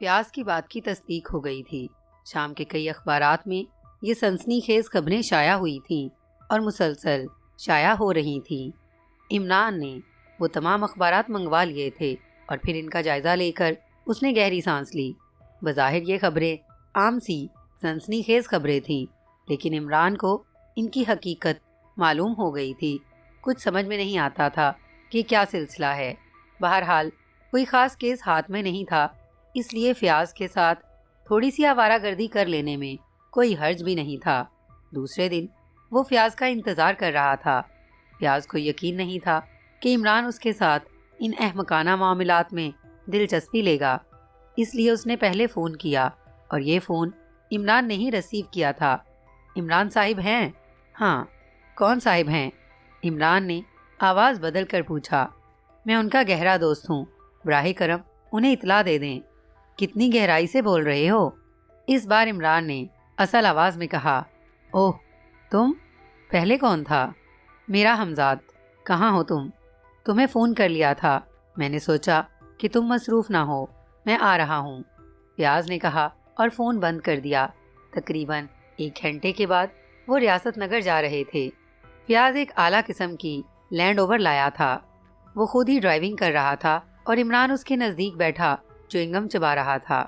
فیاض کی بات کی تصدیق ہو گئی تھی۔ شام کے کئی اخبارات میں یہ سنسنی خیز خبریں شائع ہوئی تھیں اور مسلسل شائع ہو رہی تھیں۔ عمران نے وہ تمام اخبارات منگوا لیے تھے اور پھر ان کا جائزہ لے کر اس نے گہری سانس لی۔ بظاہر یہ خبریں عام سی سنسنی خیز خبریں تھیں، لیکن عمران کو ان کی حقیقت معلوم ہو گئی تھی۔ کچھ سمجھ میں نہیں آتا تھا کہ کیا سلسلہ ہے۔ بہرحال کوئی خاص کیس ہاتھ میں نہیں تھا، اس لیے فیاض کے ساتھ تھوڑی سی آوارہ گردی کر لینے میں کوئی حرج بھی نہیں تھا۔ دوسرے دن وہ فیاض کا انتظار کر رہا تھا۔ فیاض کو یقین نہیں تھا کہ عمران اس کے ساتھ ان احمقانہ معاملات میں دلچسپی لے گا، اس لیے اس نے پہلے فون کیا اور یہ فون عمران نے ہی ریسیو کیا تھا۔ عمران صاحب ہیں؟ ہاں۔ کون صاحب ہیں؟ عمران نے آواز بدل کر پوچھا۔ میں ان کا گہرا دوست ہوں، براہ کرم انہیں اطلاع دے دیں۔ کتنی گہرائی سے بول رہے ہو؟ اس بار عمران نے اصل آواز میں کہا۔ اوہ، تم؟ پہلے کون تھا؟ میرا ہمزاد۔ کہاں ہو تم؟ تمہیں فون کر لیا تھا، میں نے سوچا کہ تم مصروف نہ ہو، میں آ رہا ہوں، فیاض نے کہا اور فون بند کر دیا۔ تقریباً 1 گھنٹے کے بعد وہ ریاست نگر جا رہے تھے۔ فیاض ایک اعلیٰ قسم کی لینڈ اوور لایا تھا۔ وہ خود ہی ڈرائیونگ کر رہا تھا اور عمران اس کے نزدیک بیٹھا چوئنگم چبا رہا تھا۔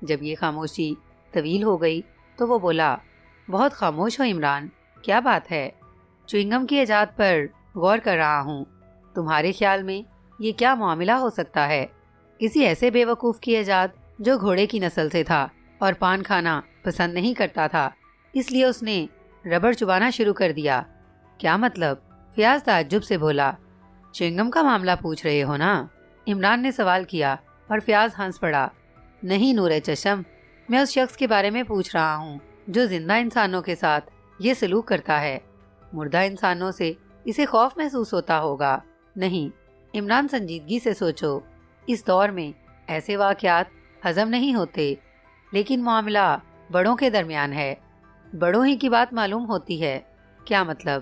جب یہ خاموشی طویل ہو گئی تو وہ بولا، بہت خاموش ہو عمران، کیا بات ہے؟ چوئنگم کی ایجاد پر غور کر رہا ہوں۔ تمہارے خیال میں یہ کیا معاملہ ہو سکتا ہے؟ کسی ایسے بے وقوف کی ایجاد جو گھوڑے کی نسل سے تھا اور پان کھانا پسند نہیں کرتا تھا، اس لیے اس نے ربڑ چبانا شروع کر دیا۔ کیا مطلب؟ فیاض تعجب سے بولا۔ چوئنگم کا معاملہ پوچھ رہے ہو نا؟ عمران نے سوال کیا اور فیاض ہنس پڑا۔ نہیں نور چشم، میں اس شخص کے بارے میں پوچھ رہا ہوں جو زندہ انسانوں کے ساتھ یہ سلوک کرتا ہے۔ مردہ انسانوں سے اسے خوف محسوس ہوتا ہوگا۔ نہیں عمران، سنجیدگی سے سوچو، اس دور میں ایسے واقعات ہضم نہیں ہوتے، لیکن معاملہ بڑوں کے درمیان ہے، بڑوں ہی کی بات معلوم ہوتی ہے۔ کیا مطلب؟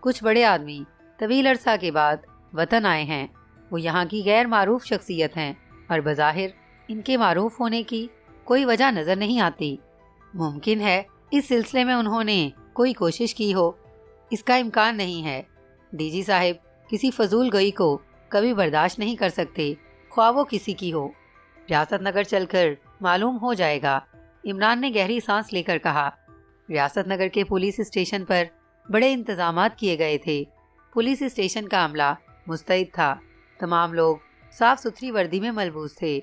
کچھ بڑے آدمی طویل عرصہ کے بعد وطن آئے ہیں، وہ یہاں کی غیر معروف شخصیت ہیں اور بظاہر ان کے معروف ہونے کی کوئی وجہ نظر نہیں آتی۔ ممکن ہے اس سلسلے میں انہوں نے کوئی کوشش کی ہو، اس کا امکان نہیں ہے۔ ڈی جی صاحب کسی فضول گوئی کو کبھی برداشت نہیں کر سکتے، خواہ وہ کسی کی ہو۔ ریاست نگر چل کر معلوم ہو جائے گا، عمران نے گہری سانس لے کر کہا۔ ریاست نگر کے پولیس اسٹیشن پر بڑے انتظامات کیے گئے تھے۔ پولیس اسٹیشن کا عملہ مستعد تھا، تمام لوگ صاف ستھری وردی میں ملبوس تھے۔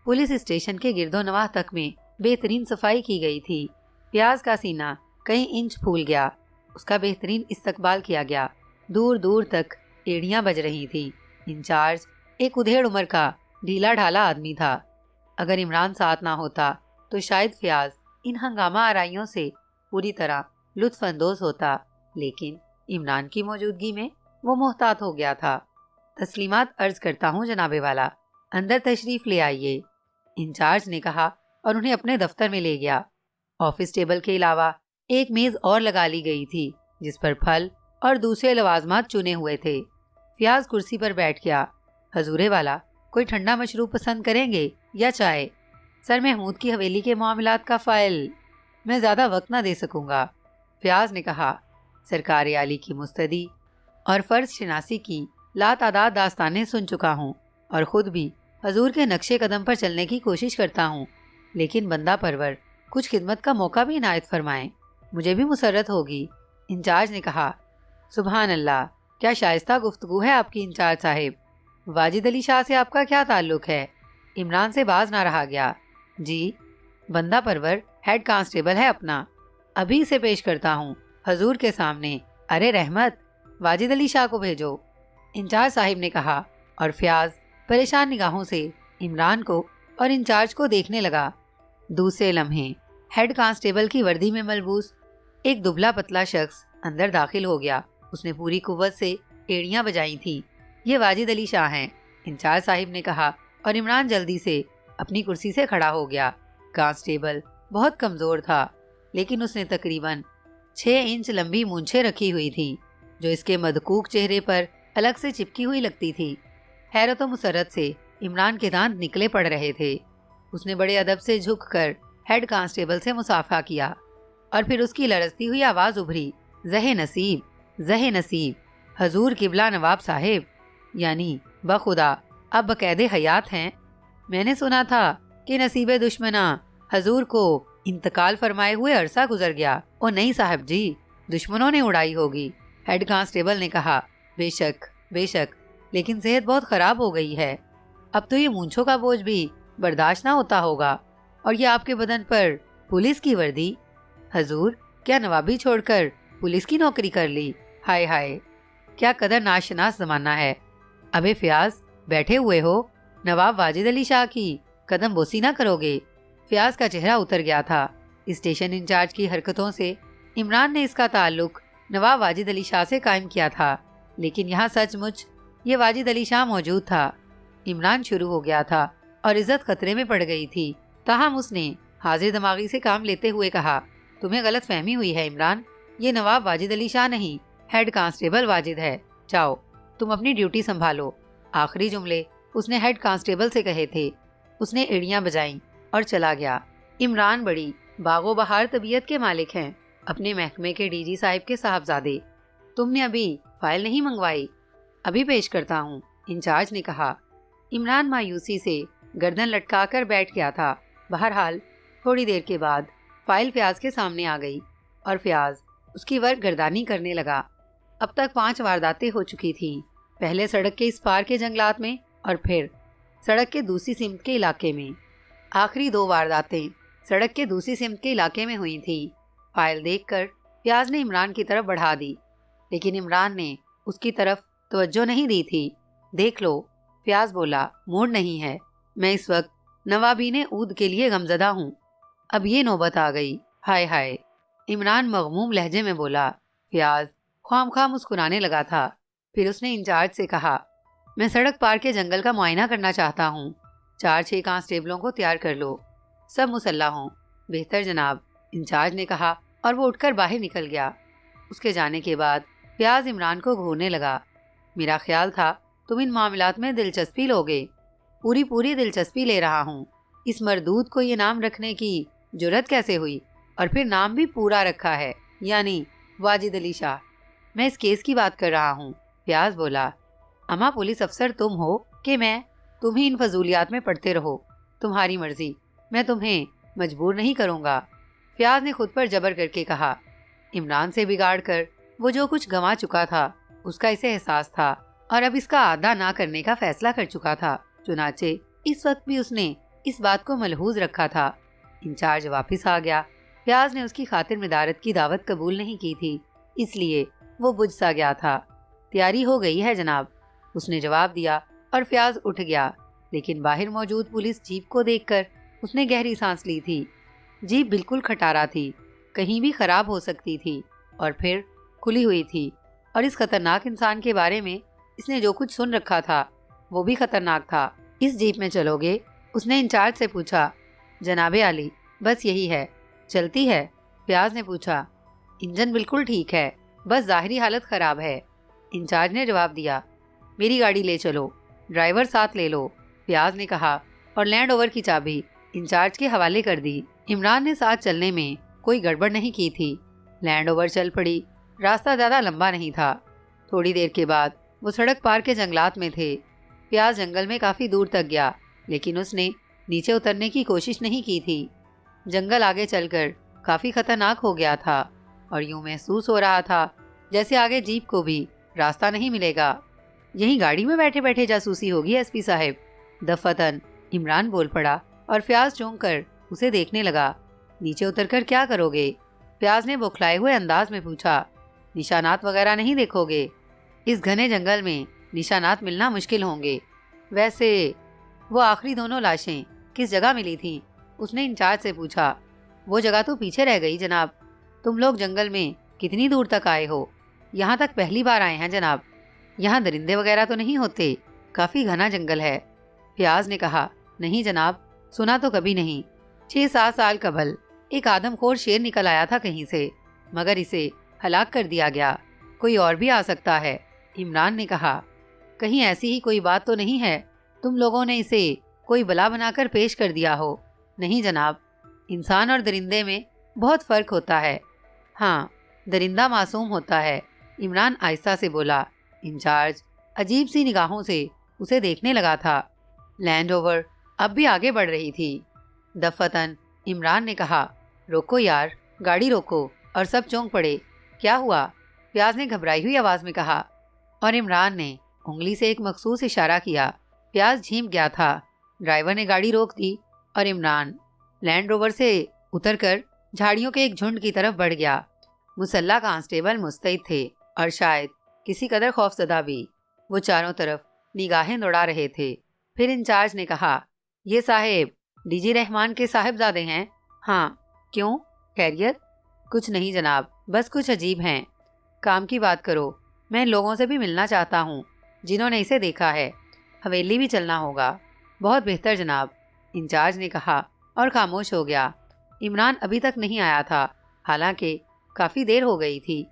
پولیس اسٹیشن کے گرد و نواح تک میں بہترین صفائی کی گئی تھی۔ فیاض کا سینہ کئی انچ پھول گیا، اس کا بہترین استقبال کیا گیا، دور دور تک ایڑیاں بج رہی تھیں۔ انچارج ایک ادھیڑ عمر کا ڈھیلا ڈھالا آدمی تھا۔ اگر عمران ساتھ نہ ہوتا تو شاید فیاض ان ہنگامہ آرائیوں سے پوری طرح لطف اندوز ہوتا، لیکن عمران کی موجودگی میں وہ محتاط ہو گیا تھا۔ تسلیمات عرض کرتا ہوں جناب والا، اندر تشریف لے آئیے، انچارج نے کہا اور انہیں اپنے دفتر میں لے گیا۔ آفس ٹیبل کے علاوہ ایک میز اور لگا لی گئی تھی جس پر پھل اور دوسرے لوازمات چنے ہوئے تھے۔ فیاض کرسی پر بیٹھ گیا۔ حضور والا، کوئی ٹھنڈا مشروب پسند کریں گے یا چائے؟ سر محمود کی حویلی کے معاملات کا فائل میں زیادہ وقت نہ دے سکوں گا، فیاض نے کہا۔ سرکار عالی کی مستدی اور فرض شناسی کی لاتعداد داستانیں سن چکا ہوں اور خود بھی حضور کے نقش قدم پر چلنے کی کوشش کرتا ہوں، لیکن بندہ پرور کچھ خدمت کا موقع بھی عنایت فرمائیں، مجھے بھی مسرت ہوگی، انچارج نے کہا۔ سبحان اللہ، کیا شائستہ گفتگو ہے آپ کی انچارج صاحب۔ واجد علی شاہ سے آپ کا کیا تعلق ہے؟ عمران سے باز نہ رہا گیا۔ جی، بندہ پرور ہیڈ کانسٹیبل ہے اپنا، ابھی اسے پیش کرتا ہوں حضور کے سامنے۔ ارے رحمت، واجد علی شاہ کو بھیجو، انچارج صاحب نے کہا، اور فیاض پریشان نگاہوں سے عمران کو اور انچارج کو دیکھنے لگا۔ دوسرے لمحے ہیڈ کانسٹیبل کی وردی میں ملبوس ایک دبلا پتلا شخص اندر داخل ہو گیا۔ اس نے پوری قوت سے ایڑیاں بجائی تھیں۔ یہ واجد علی شاہ ہیں، انچارج صاحب نے کہا، اور عمران جلدی سے اپنی کرسی سے کھڑا ہو گیا۔ کانسٹیبل بہت کمزور تھا، لیکن اس نے تقریباً 6 انچ لمبی مونچھیں رکھی ہوئی تھیں جو اس کے مدقوق چہرے پر الگ سے چپکی ہوئی لگتی تھی۔ حیرت و مسرت سے عمران کے دانت نکلے پڑ رہے تھے۔ اس نے بڑے ادب سے جھک کر ہیڈ کانسٹیبل سے مصافحہ کیا اور پھر اس کی لرزتی ہوئی آواز ابھری، زہ نصیب، زہ نصیب، حضور قبلہ نواب صاحب، یعنی بخدا اب بقید حیات ہیں؟ میں نے سنا تھا کہ نصیب دشمنا حضور کو انتقال فرمائے ہوئے عرصہ گزر گیا۔ او نہیں صاحب جی، دشمنوں نے اڑائی ہوگی، ہیڈ کانسٹیبل نے کہا۔ بے شک بے شک، لیکن صحت بہت خراب ہو گئی ہے، اب تو یہ مونچھوں کا بوجھ بھی برداشت نہ ہوتا ہوگا، اور یہ آپ کے بدن پر پولیس کی وردی۔ حضور کیا نوابی چھوڑ کر پولیس کی نوکری کر لی؟ ہائے ہائے، کیا قدر ناشناس زمانہ ہے۔ ابے فیاض بیٹھے ہوئے ہو، نواب واجد علی شاہ کی قدم بوسی نہ کرو گے؟ فیاض کا چہرہ اتر گیا تھا۔ اسٹیشن انچارج کی حرکتوں سے عمران نے اس کا تعلق نواب واجد علی شاہ سے قائم کیا تھا، لیکن یہاں سچ مچ یہ واجد علی شاہ موجود تھا۔ عمران شروع ہو گیا تھا اور عزت خطرے میں پڑ گئی تھی، تاہم اس نے حاضر دماغی سے کام لیتے ہوئے کہا، تمہیں غلط فہمی ہوئی ہے عمران، یہ نواب واجد علی شاہ نہیں، ہیڈ کانسٹیبل واجد ہے، جاؤ تم اپنی ڈیوٹی سنبھالو۔ آخری جملے اس نے ہیڈ کانسٹیبل سے کہے تھے۔ اس نے ایڑیاں بجائیں اور چلا گیا۔ عمران بڑی باغ و بہار طبیعت کے مالک ہیں، اپنے محکمے کے ڈی جی صاحب کے صاحبزادے۔ تم نے ابھی فائل نہیں منگوائی؟ ابھی پیش کرتا ہوں، انچارج نے کہا۔ عمران مایوسی سے گردن لٹکا کر بیٹھ گیا تھا۔ بہرحال تھوڑی دیر کے بعد فائل فیاض کے سامنے آ گئی اور فیاض اس کی ورق گردانی کرنے لگا۔ اب تک 5 وارداتیں ہو چکی تھیں، پہلے سڑک کے اس پار کے جنگلات میں اور پھر سڑک کے دوسری سمت کے علاقے میں۔ آخری 2 وارداتیں سڑک کے دوسری سمت کے علاقے میں ہوئی تھیں۔ فائل دیکھ کر فیاض نے عمران کی طرف بڑھا دی، لیکن عمران نے اس کی طرف توجہ نہیں دی تھی۔ دیکھ لو، فیاض بولا، موڈ نہیں ہے، میں اس وقت نوابین عود کے لیے غمزدہ ہوں۔ اب یہ نوبت آ گئی، ہائے ہائے، عمران مغموم لہجے میں بولا۔ فیاض خواہ خواہ مسکرانے لگا تھا۔ پھر اس نے انچارج سے کہا، میں سڑک پار کے جنگل کا معائنہ کرنا چاہتا ہوں، 4-6 کانسٹیبلوں کو تیار کر لو، سب مسلح ہوں۔ بہتر جناب، انچارج نے کہا اور وہ اٹھ کر باہر نکل گیا۔ اس کے جانے کے بعد فیاض عمران کو گھورنے لگا۔ میرا خیال تھا تم ان معاملات میں دلچسپی لوگے، پوری دلچسپی لے رہا ہوں۔ اس مردود کو یہ نام رکھنے کی جرت کیسے ہوئی؟ اور پھر نام بھی پورا رکھا ہے، یعنی واجد علی شاہ۔ میں اس کیس کی بات کر رہا ہوں، فیاض بولا۔ اما پولیس افسر تم ہو کہ میں؟ تم ہی ان فضولیات میں پڑتے رہو، تمہاری مرضی، میں تمہیں مجبور نہیں کروں گا، فیاض نے خود پر جبر کر کے کہا۔ عمران سے بگاڑ کر وہ جو کچھ گنوا چکا تھا اس کا اسے احساس تھا، اور اب اس کا ادا نہ کرنے کا فیصلہ کر چکا تھا۔ چنانچہ اس وقت بھی اس نے اس بات کو ملحوظ رکھا تھا۔ انچارج واپس آ گیا۔ فیاض نے اس کی خاطر مدارت کی دعوت قبول نہیں کی تھی، اس لیے وہ بجھ سا گیا تھا۔ تیاری ہو گئی ہے جناب، اس نے جواب دیا، اور فیاض اٹھ گیا۔ لیکن باہر موجود پولیس جیپ کو دیکھ کر اس نے گہری سانس لی تھی۔ جیپ بالکل کھٹارا تھی، کہیں بھی خراب ہو سکتی تھی، اور پھر کھلی ہوئی تھی، اور اس خطرناک انسان کے بارے میں اس نے جو کچھ سن رکھا تھا وہ بھی خطرناک تھا۔ اس جیپ میں چلو گے؟ اس نے انچارج سے پوچھا۔ جناب عالی، بس یہی ہے۔ چلتی ہے؟ فیاض نے پوچھا۔ انجن بالکل ٹھیک ہے، بس ظاہری حالت خراب ہے، انچارج نے جواب دیا۔ میری گاڑی لے چلو، ڈرائیور ساتھ لے لو، فیاض نے کہا، اور لینڈ اوور کی چابی انچارج کے حوالے کر دی۔ عمران نے ساتھ چلنے میں کوئی گڑبڑ نہیں کی تھی۔ لینڈ اوور چل پڑی۔ راستہ زیادہ لمبا نہیں تھا۔ تھوڑی دیر کے بعد وہ سڑک پار کے جنگلات میں تھے۔ فیاض جنگل میں کافی دور تک گیا، لیکن اس نے نیچے اترنے کی کوشش نہیں کی تھی۔ جنگل آگے چل کر کافی خطرناک ہو گیا تھا، اور یوں محسوس ہو رہا تھا جیسے آگے جیپ کو بھی راستہ نہیں ملے گا۔ یہیں گاڑی میں بیٹھے بیٹھے جاسوسی ہوگی ایس پی صاحب، دفتن عمران بول پڑا، اور فیاض چونک کر اسے دیکھنے لگا۔ نیچے اتر کر کیا کرو گے؟ فیاض نے بوکھلائے ہوئے انداز میں پوچھا۔ نشانات وغیرہ نہیں دیکھو گے؟ اس گھنے جنگل میں نشانات ملنا مشکل ہوں گے۔ ویسے وہ آخری دونوں لاشیں کس جگہ ملی تھیں؟ اس نے انچارج سے پوچھا۔ وہ جگہ تو پیچھے رہ گئی جناب۔ تم لوگ جنگل میں کتنی دور تک آئے ہو؟ یہاں تک پہلی بار آئے ہیں جناب۔ یہاں درندے وغیرہ تو نہیں ہوتے؟ کافی گھنا جنگل ہے، فیاض نے کہا۔ نہیں جناب، سنا تو کبھی نہیں۔ 6-7 سال قبل ایک آدم خور شیر نکل آیا تھا کہیں سے، مگر اسے ہلاک کر دیا گیا۔ کوئی اور بھی آ سکتا ہے، عمران نے کہا۔ کہیں ایسی ہی کوئی بات تو نہیں ہے؟ تم لوگوں نے اسے کوئی بلا بنا کر پیش کر دیا ہو؟ نہیں جناب، انسان اور درندے میں بہت فرق ہوتا ہے۔ ہاں، درندہ معصوم ہوتا ہے، عمران آہستہ سے بولا۔ انچارج عجیب سی نگاہوں سے اسے دیکھنے لگا تھا۔ لینڈ روور اب بھی آگے بڑھ رہی تھی۔ دفتن عمران نے کہا، روکو یار، گاڑی روکو، اور سب چونک پڑے۔ کیا ہوا؟ پیاز نے گھبرائی ہوئی آواز میں کہا، اور عمران نے انگلی سے ایک مخصوص اشارہ کیا۔ پیاز جھینک گیا تھا۔ ڈرائیور نے گاڑی روک دی اور عمران لینڈ روور سے اتر کر جھاڑیوں کے ایک جھنڈ کی طرف بڑھ گیا۔ مسلح کانسٹیبل مستعد تھے اور شاید کسی قدر خوفزدہ بھی۔ وہ چاروں طرف نگاہیں دوڑا رہے تھے۔ پھر انچارج نے کہا، یہ صاحب ڈی جی رحمان کے صاحبزادے ہیں؟ ہاں۔ کیوں؟ خیریت؟ کچھ نہیں جناب، بس کچھ عجیب ہیں۔ کام کی بات کرو، میں ان لوگوں سے بھی ملنا چاہتا ہوں جنہوں نے اسے دیکھا ہے۔ حویلی بھی چلنا ہوگا۔ بہت بہتر جناب، انچارج نے کہا اور خاموش ہو گیا۔ عمران ابھی تک نہیں آیا تھا، حالانکہ کافی دیر ہو گئی تھی۔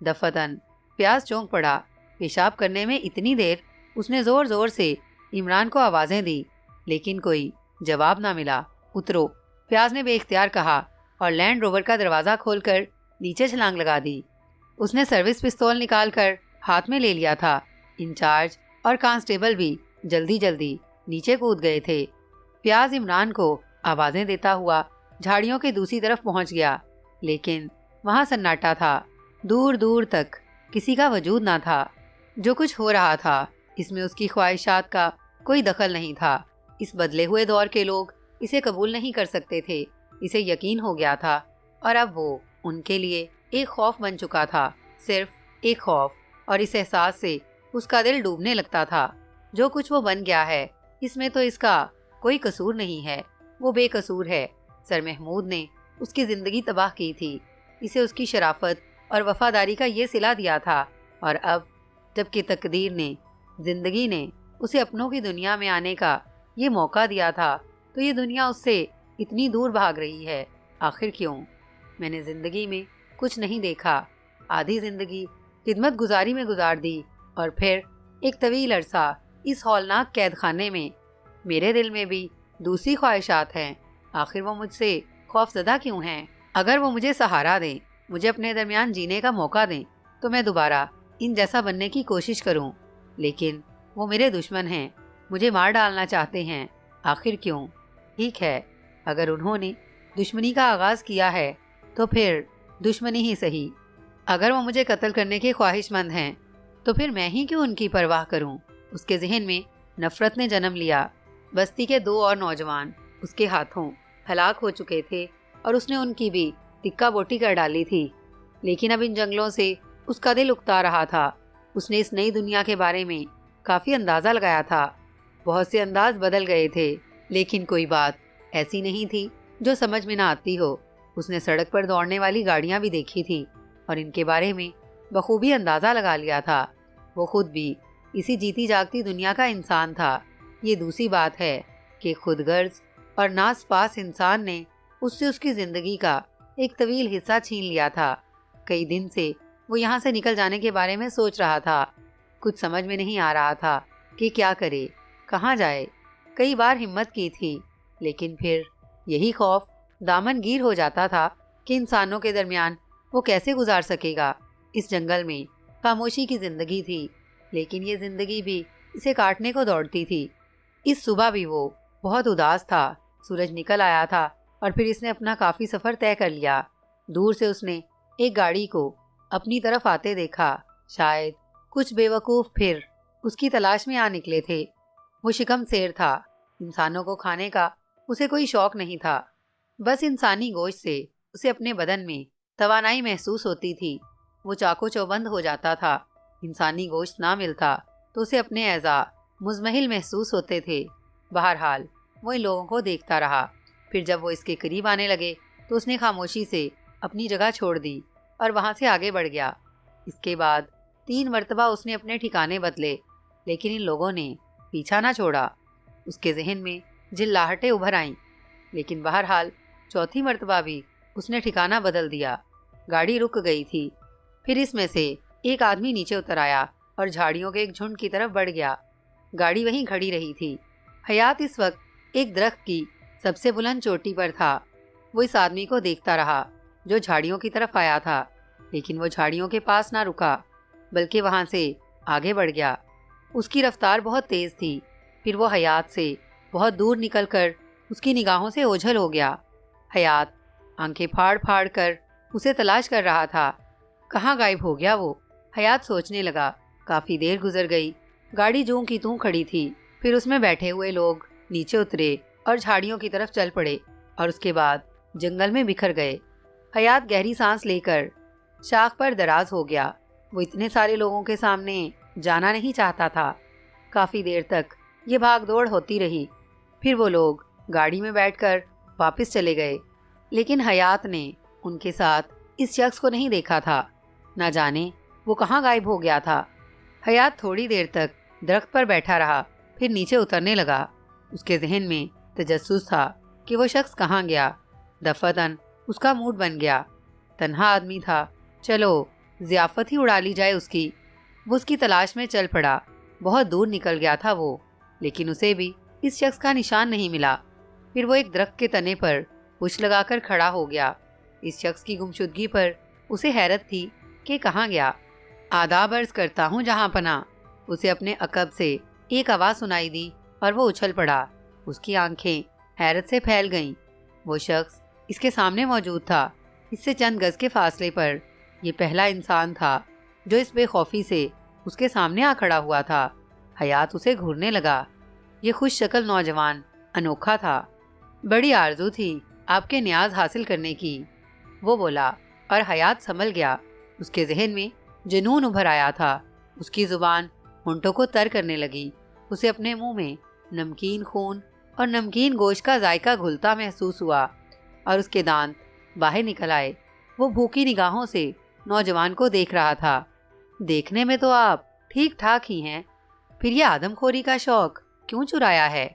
دفتن پیاز چونک پڑا۔ پیشاب کرنے میں اتنی دیر اس نے زور زور سے عمران کو آوازیں دی، لیکن کوئی جواب نہ ملا۔ اترو، پیاز نے بے اختیار کہا اور لینڈ روور کا دروازہ کھول کر نیچے چھلانگ لگا دی۔ اس نے سروس پستول نکال کر ہاتھ میں لے لیا تھا۔ انچارج اور کانسٹیبل بھی جلدی جلدی نیچے کود گئے تھے۔ پیاز عمران کو آوازیں دیتا ہوا جھاڑیوں کے دوسری طرف پہنچ گیا، لیکن وہاں سناٹا تھا۔ دور دور تک کسی کا وجود نہ تھا۔ جو کچھ ہو رہا تھا اس میں اس کی خواہشات کا کوئی دخل نہیں تھا۔ اس بدلے ہوئے دور کے لوگ اسے قبول نہیں کر سکتے تھے۔ اسے یقین ہو گیا تھا، اور اب وہ ان کے لیے ایک خوف بن چکا تھا، صرف ایک خوف، اور اس احساس سے اس کا دل ڈوبنے لگتا تھا۔ جو کچھ وہ بن گیا ہے اس میں تو اس کا کوئی قصور نہیں ہے، وہ بے قصور ہے۔ سر محمود نے اس کی زندگی تباہ کی تھی، اسے اس کی شرافت اور وفاداری کا یہ صلہ دیا تھا، اور اب جب کہ تقدیر نے، زندگی نے اسے اپنوں کی دنیا میں آنے کا یہ موقع دیا تھا، تو یہ دنیا اس سے اتنی دور بھاگ رہی ہے۔ آخر کیوں؟ میں نے زندگی میں کچھ نہیں دیکھا۔ آدھی زندگی خدمت گزاری میں گزار دی، اور پھر ایک طویل عرصہ اس ہولناک قید خانے میں۔ میرے دل میں بھی دوسری خواہشات ہیں۔ آخر وہ مجھ سے خوف زدہ کیوں ہیں؟ اگر وہ مجھے سہارا دیں، مجھے اپنے درمیان جینے کا موقع دیں، تو میں دوبارہ ان جیسا بننے کی کوشش کروں، لیکن وہ میرے دشمن ہیں، مجھے مار ڈالنا چاہتے ہیں۔ آخر کیوں؟ ٹھیک ہے، اگر انہوں نے دشمنی کا آغاز کیا ہے تو پھر دشمنی ہی صحیح۔ اگر وہ مجھے قتل کرنے کے خواہش مند ہیں تو پھر میں ہی کیوں ان کی پرواہ کروں؟ اس کے ذہن میں نفرت نے جنم لیا۔ بستی کے 2 اور نوجوان اس کے ہاتھوں ہلاک ہو چکے تھے، اور اس نے ان کی بھی ٹکا بوٹی کر ڈالی تھی، لیکن اب ان جنگلوں سے اس کا دل اکتا رہا تھا۔ اس نے اس نئی دنیا کے بارے میں کافی اندازہ لگایا تھا، بہت سے انداز بدل گئے تھے، لیکن کوئی بات ایسی نہیں تھی جو سمجھ میں نہ آتی ہو۔ اس نے سڑک پر دوڑنے والی گاڑیاں بھی دیکھی تھیں، اور ان کے بارے میں بخوبی اندازہ لگا لیا تھا۔ وہ خود بھی اسی جیتی جاگتی دنیا کا انسان تھا۔ یہ دوسری بات ہے کہ خود غرض اور ناس پاس انسان نے اس سے اس کی زندگی کا ایک طویل حصہ چھین لیا تھا۔ کئی دن سے وہ یہاں سے نکل جانے کے بارے میں سوچ رہا تھا۔ کچھ سمجھ میں نہیں آ رہا تھا کہ کیا کرے، کہاں جائے۔ کئی بار ہمت کی تھی، لیکن پھر یہی خوف دامن گیر ہو جاتا تھا کہ انسانوں کے درمیان وہ کیسے گزار سکے گا۔ اس جنگل میں خاموشی کی زندگی تھی، لیکن یہ زندگی بھی اسے کاٹنے کو دوڑتی تھی۔ اس صبح بھی وہ بہت اداس تھا۔ سورج نکل آیا تھا، اور پھر اس نے اپنا کافی سفر طے کر لیا۔ دور سے اس نے ایک گاڑی کو اپنی طرف آتے دیکھا۔ شاید کچھ بے وقوف پھر اس کی تلاش میں آ نکلے تھے۔ وہ شکم سیر تھا، انسانوں کو کھانے کا اسے کوئی شوق نہیں تھا۔ بس انسانی گوشت سے اسے اپنے بدن میں توانائی محسوس ہوتی تھی۔ وہ چاقو چوبند ہو جاتا تھا۔ انسانی گوشت نہ ملتا تو اسے اپنے اعضاء مزمحل محسوس ہوتے تھے۔ بہرحال وہ ان لوگوں کو دیکھتا رہا۔ پھر جب وہ اس کے قریب آنے لگے تو اس نے خاموشی سے اپنی جگہ چھوڑ دی اور وہاں سے آگے بڑھ گیا۔ اس کے بعد 3 مرتبہ اس نے اپنے ٹھکانے بدلے، لیکن ان لوگوں نے پیچھا نہ چھوڑا۔ اس کے ذہن میں جلاہٹیں ابھر آئیں، لیکن بہرحال 4تھی مرتبہ بھی اس نے ٹھکانہ بدل دیا۔ گاڑی رک گئی تھی۔ پھر اس میں سے ایک آدمی نیچے اتر آیا اور جھاڑیوں کے ایک جھنڈ کی طرف بڑھ گیا۔ گاڑی وہیں کھڑی رہی تھی۔ حیات اس وقت ایک درخت کی سب سے بلند چوٹی پر تھا۔ وہ اس آدمی کو دیکھتا رہا جو جھاڑیوں کی طرف آیا تھا، لیکن وہ جھاڑیوں کے پاس نہ رکا بلکہ وہاں سے آگے بڑھ گیا۔ اس کی رفتار بہت تیز تھی۔ پھر وہ حیات سے بہت دور نکل کر اس کی نگاہوں سے اوجھل ہو گیا۔ حیات آنکھیں پھاڑ پھاڑ کر اسے تلاش کر رہا تھا۔ کہاں غائب ہو گیا وہ؟ حیات سوچنے لگا۔ کافی دیر گزر گئی۔ گاڑی جوں کی توں کھڑی تھی۔ پھر اس میں بیٹھے ہوئے لوگ نیچے اترے اور جھاڑیوں کی طرف چل پڑے اور اس کے بعد جنگل میں بکھر گئے۔ حیات گہری سانس لے کر شاخ پر دراز ہو گیا۔ وہ اتنے سارے لوگوں کے سامنے جانا نہیں چاہتا تھا۔ کافی دیر تک یہ بھاگ دوڑ ہوتی رہی۔ پھر وہ لوگ گاڑی میں بیٹھ کر واپس چلے گئے، لیکن حیات نے ان کے ساتھ اس شخص کو نہیں دیکھا تھا۔ نہ جانے وہ کہاں غائب ہو گیا تھا۔ حیات تھوڑی دیر تک درخت پر بیٹھا رہا، پھر نیچے اترنے لگا۔ اس کے ذہن میں تجسس تھا کہ وہ شخص کہاں گیا۔ دفعتاً اس کا موڈ بن گیا۔ تنہا آدمی تھا، چلو ضیافت ہی اڑا لی جائے اس کی۔ وہ اس کی تلاش میں چل پڑا۔ بہت دور نکل گیا تھا وہ، لیکن اسے بھی اس شخص کا نشان نہیں ملا۔ پھر وہ ایک درخت کے تنے پر پشت لگا کر کھڑا ہو گیا۔ اس شخص کی گمشدگی پر اسے حیرت تھی کہ کہاں گیا۔ آداب عرض کرتا ہوں جہاں پناہ۔ اسے اپنے عقب سے ایک آواز سنائی دی اور وہ اچھل پڑا۔ اس کی آنکھیں حیرت سے پھیل گئیں۔ وہ شخص اس کے سامنے موجود تھا۔ اس سے چند گز کے فاصلے پر یہ پہلا انسان تھا جو اس بے خوفی سے اس کے سامنے آ کھڑا ہوا تھا۔ حیات اسے گھورنے لگا۔ یہ خوش شکل نوجوان انوکھا تھا۔ بڑی آرزو تھی آپ کے نیاز حاصل کرنے کی، وہ بولا، اور حیات سنبھل گیا۔ اس کے ذہن میں جنون ابھر آیا تھا۔ اس کی زبان ہونٹوں کو تر کرنے لگی۔ اسے اپنے منہ میں نمکین خون اور نمکین گوشت کا ذائقہ گھلتا محسوس ہوا اور اس کے دانت باہر نکل آئے۔ وہ بھوکی نگاہوں سے نوجوان کو دیکھ رہا تھا۔ دیکھنے میں تو آپ ٹھیک ٹھاک ہی ہیں، پھر یہ آدم خوری کا شوق کیوں چرایا ہے؟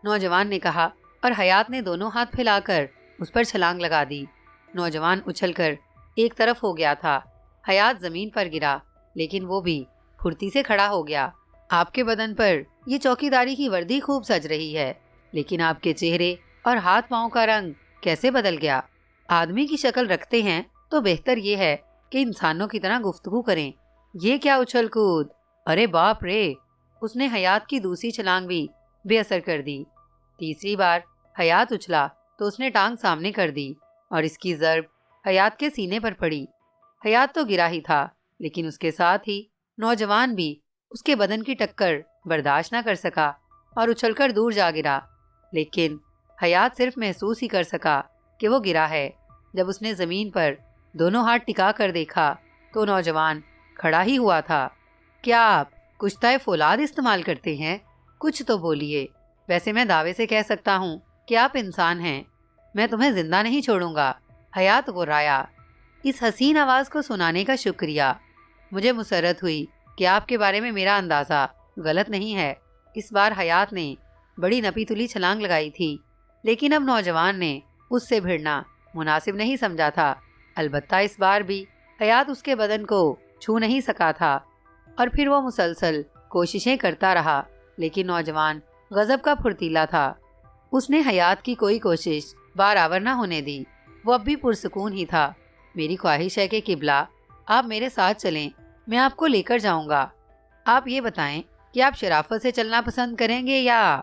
نوجوان نے کہا، اور حیات نے دونوں ہاتھ پھیلا کر اس پر چھلانگ لگا دی۔ نوجوان اچھل کر ایک طرف ہو گیا تھا۔ حیات زمین پر گرا، لیکن وہ بھی پھرتی سے کھڑا ہو گیا۔ آپ کے بدن پر یہ چوکیداری کی وردی خوب سج رہی ہے، لیکن آپ کے چہرے اور ہاتھ پاؤں کا رنگ کیسے بدل گیا؟ آدمی کی شکل رکھتے ہیں تو بہتر یہ ہے کہ انسانوں کی طرح گفتگو کریں۔ یہ کیا اچھل کود؟ ارے باپ رے! اس نے حیات کی دوسری چھلانگ بھی بے اثر کر دی۔ تیسری بار حیات اچھلا تو اس نے ٹانگ سامنے کر دی اور اس کی ضرب حیات کے سینے پر پڑی۔ حیات تو گرا ہی تھا، لیکن اس کے ساتھ ہی نوجوان بھی اس کے بدن کی ٹکر برداشت نہ کر سکا اور اچھل کر دور جا گرا۔ لیکن حیات صرف محسوس ہی کر سکا کہ وہ گرا ہے۔ جب اس نے زمین پر دونوں ہاتھ ٹکا کر دیکھا تو نوجوان کھڑا ہی ہوا تھا۔ کیا آپ کشتۂ فولاد استعمال کرتے ہیں؟ کچھ تو بولیے۔ ویسے میں دعوے سے کہہ سکتا ہوں کہ آپ انسان ہیں۔ میں تمہیں زندہ نہیں چھوڑوں گا۔ حیات غرایا۔ اس حسین آواز کو سنانے کا شکریہ۔ مجھے مسرت ہوئی کہ آپ کے بارے میں میرا اندازہ غلط نہیں ہے۔ اس بار حیات نے بڑی نپی تلی چھلانگ لگائی تھی، لیکن اب نوجوان نے اس سے بھیڑنا مناسب نہیں سمجھا تھا۔ البتہ اس بار بھی حیات اس کے بدن کو چھو نہیں سکا تھا، اور پھر وہ مسلسل کوششیں کرتا رہا، لیکن نوجوان غضب کا پھرتیلا تھا۔ اس نے حیات کی کوئی کوشش بارآور نہ ہونے دی۔ وہ اب بھی پرسکون ہی تھا۔ میری خواہش ہے کہ قبلہ آپ میرے ساتھ چلیں، میں آپ کو لے کر جاؤں گا۔ آپ یہ بتائیں کہ آپ شرافت سے چلنا پسند کریں گے یا؟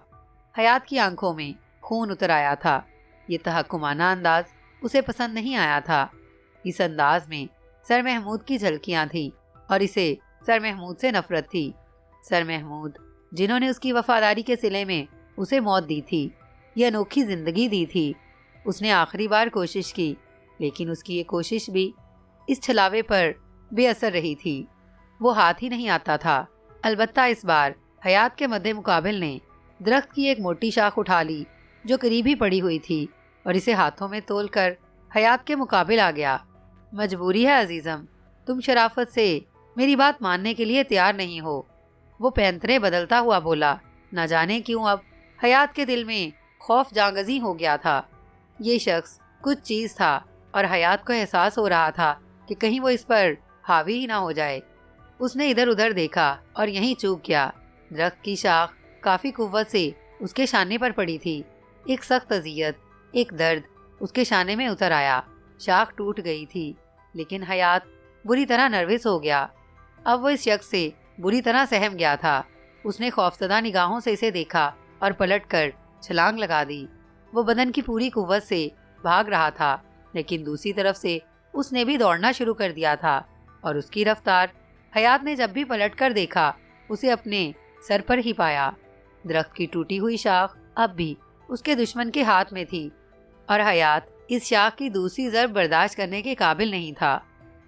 حیات کی آنکھوں میں خون اتر آیا تھا۔ یہ تحکمانہ انداز اسے پسند نہیں آیا تھا۔ اس انداز میں سر محمود کی جھلکیاں تھیں اور اسے سر محمود سے نفرت تھی۔ سر محمود جنہوں نے اس کی وفاداری کے صلے میں اسے موت دی تھی، یہ انوکھی زندگی دی تھی۔ اس نے آخری بار کوشش کی، لیکن اس کی یہ کوشش بھی اس چھلاوے پر بے اثر رہی تھی۔ وہ ہاتھ ہی نہیں آتا تھا۔ البتہ اس بار حیات کے مد مقابل نے درخت کی ایک موٹی شاخ اٹھا لی جو قریب ہی پڑی ہوئی تھی اور اسے ہاتھوں میں تول کر حیات کے مقابل آ گیا۔ مجبوری ہے عزیزم، تم شرافت سے میری بات ماننے کے لیے تیار نہیں ہو، وہ پینترے بدلتا ہوا بولا۔ نہ جانے کیوں اب حیات کے دل میں خوف جانگزی ہو گیا تھا۔ یہ شخص کچھ چیز تھا اور حیات کو احساس ہو رہا تھا کہ کہیں وہ اس پر حاوی ہی نہ ہو جائے۔ اس نے ادھر ادھر دیکھا اور یہیں چوک گیا۔ درخت کی شاخ کافی قوت سے اس کے شانے پر پڑی تھی۔ ایک سخت اذیت، ایک درد اس کے شانے میں اتر آیا۔ شاخ ٹوٹ گئی تھی، لیکن حیات بری طرح نروس ہو گیا۔ اب وہ اس شخص سے بری طرح سہم گیا تھا۔ اس نے خوفزدہ نگاہوں سے اسے دیکھا اور پلٹ کر چھلانگ لگا دی۔ وہ بدن کی پوری قوت سے بھاگ رہا تھا، لیکن دوسری طرف سے اس نے بھی دوڑنا شروع کر دیا تھا، اور اس کی رفتار حیات نے جب بھی پلٹ کر دیکھا اسے اپنے سر پر ہی پایا۔ درخت کی ٹوٹی ہوئی شاخ اب بھی اس کے دشمن کے ہاتھ میں تھی، اور حیات اس شاخ کی دوسری ضرب برداشت کرنے کے قابل نہیں تھا۔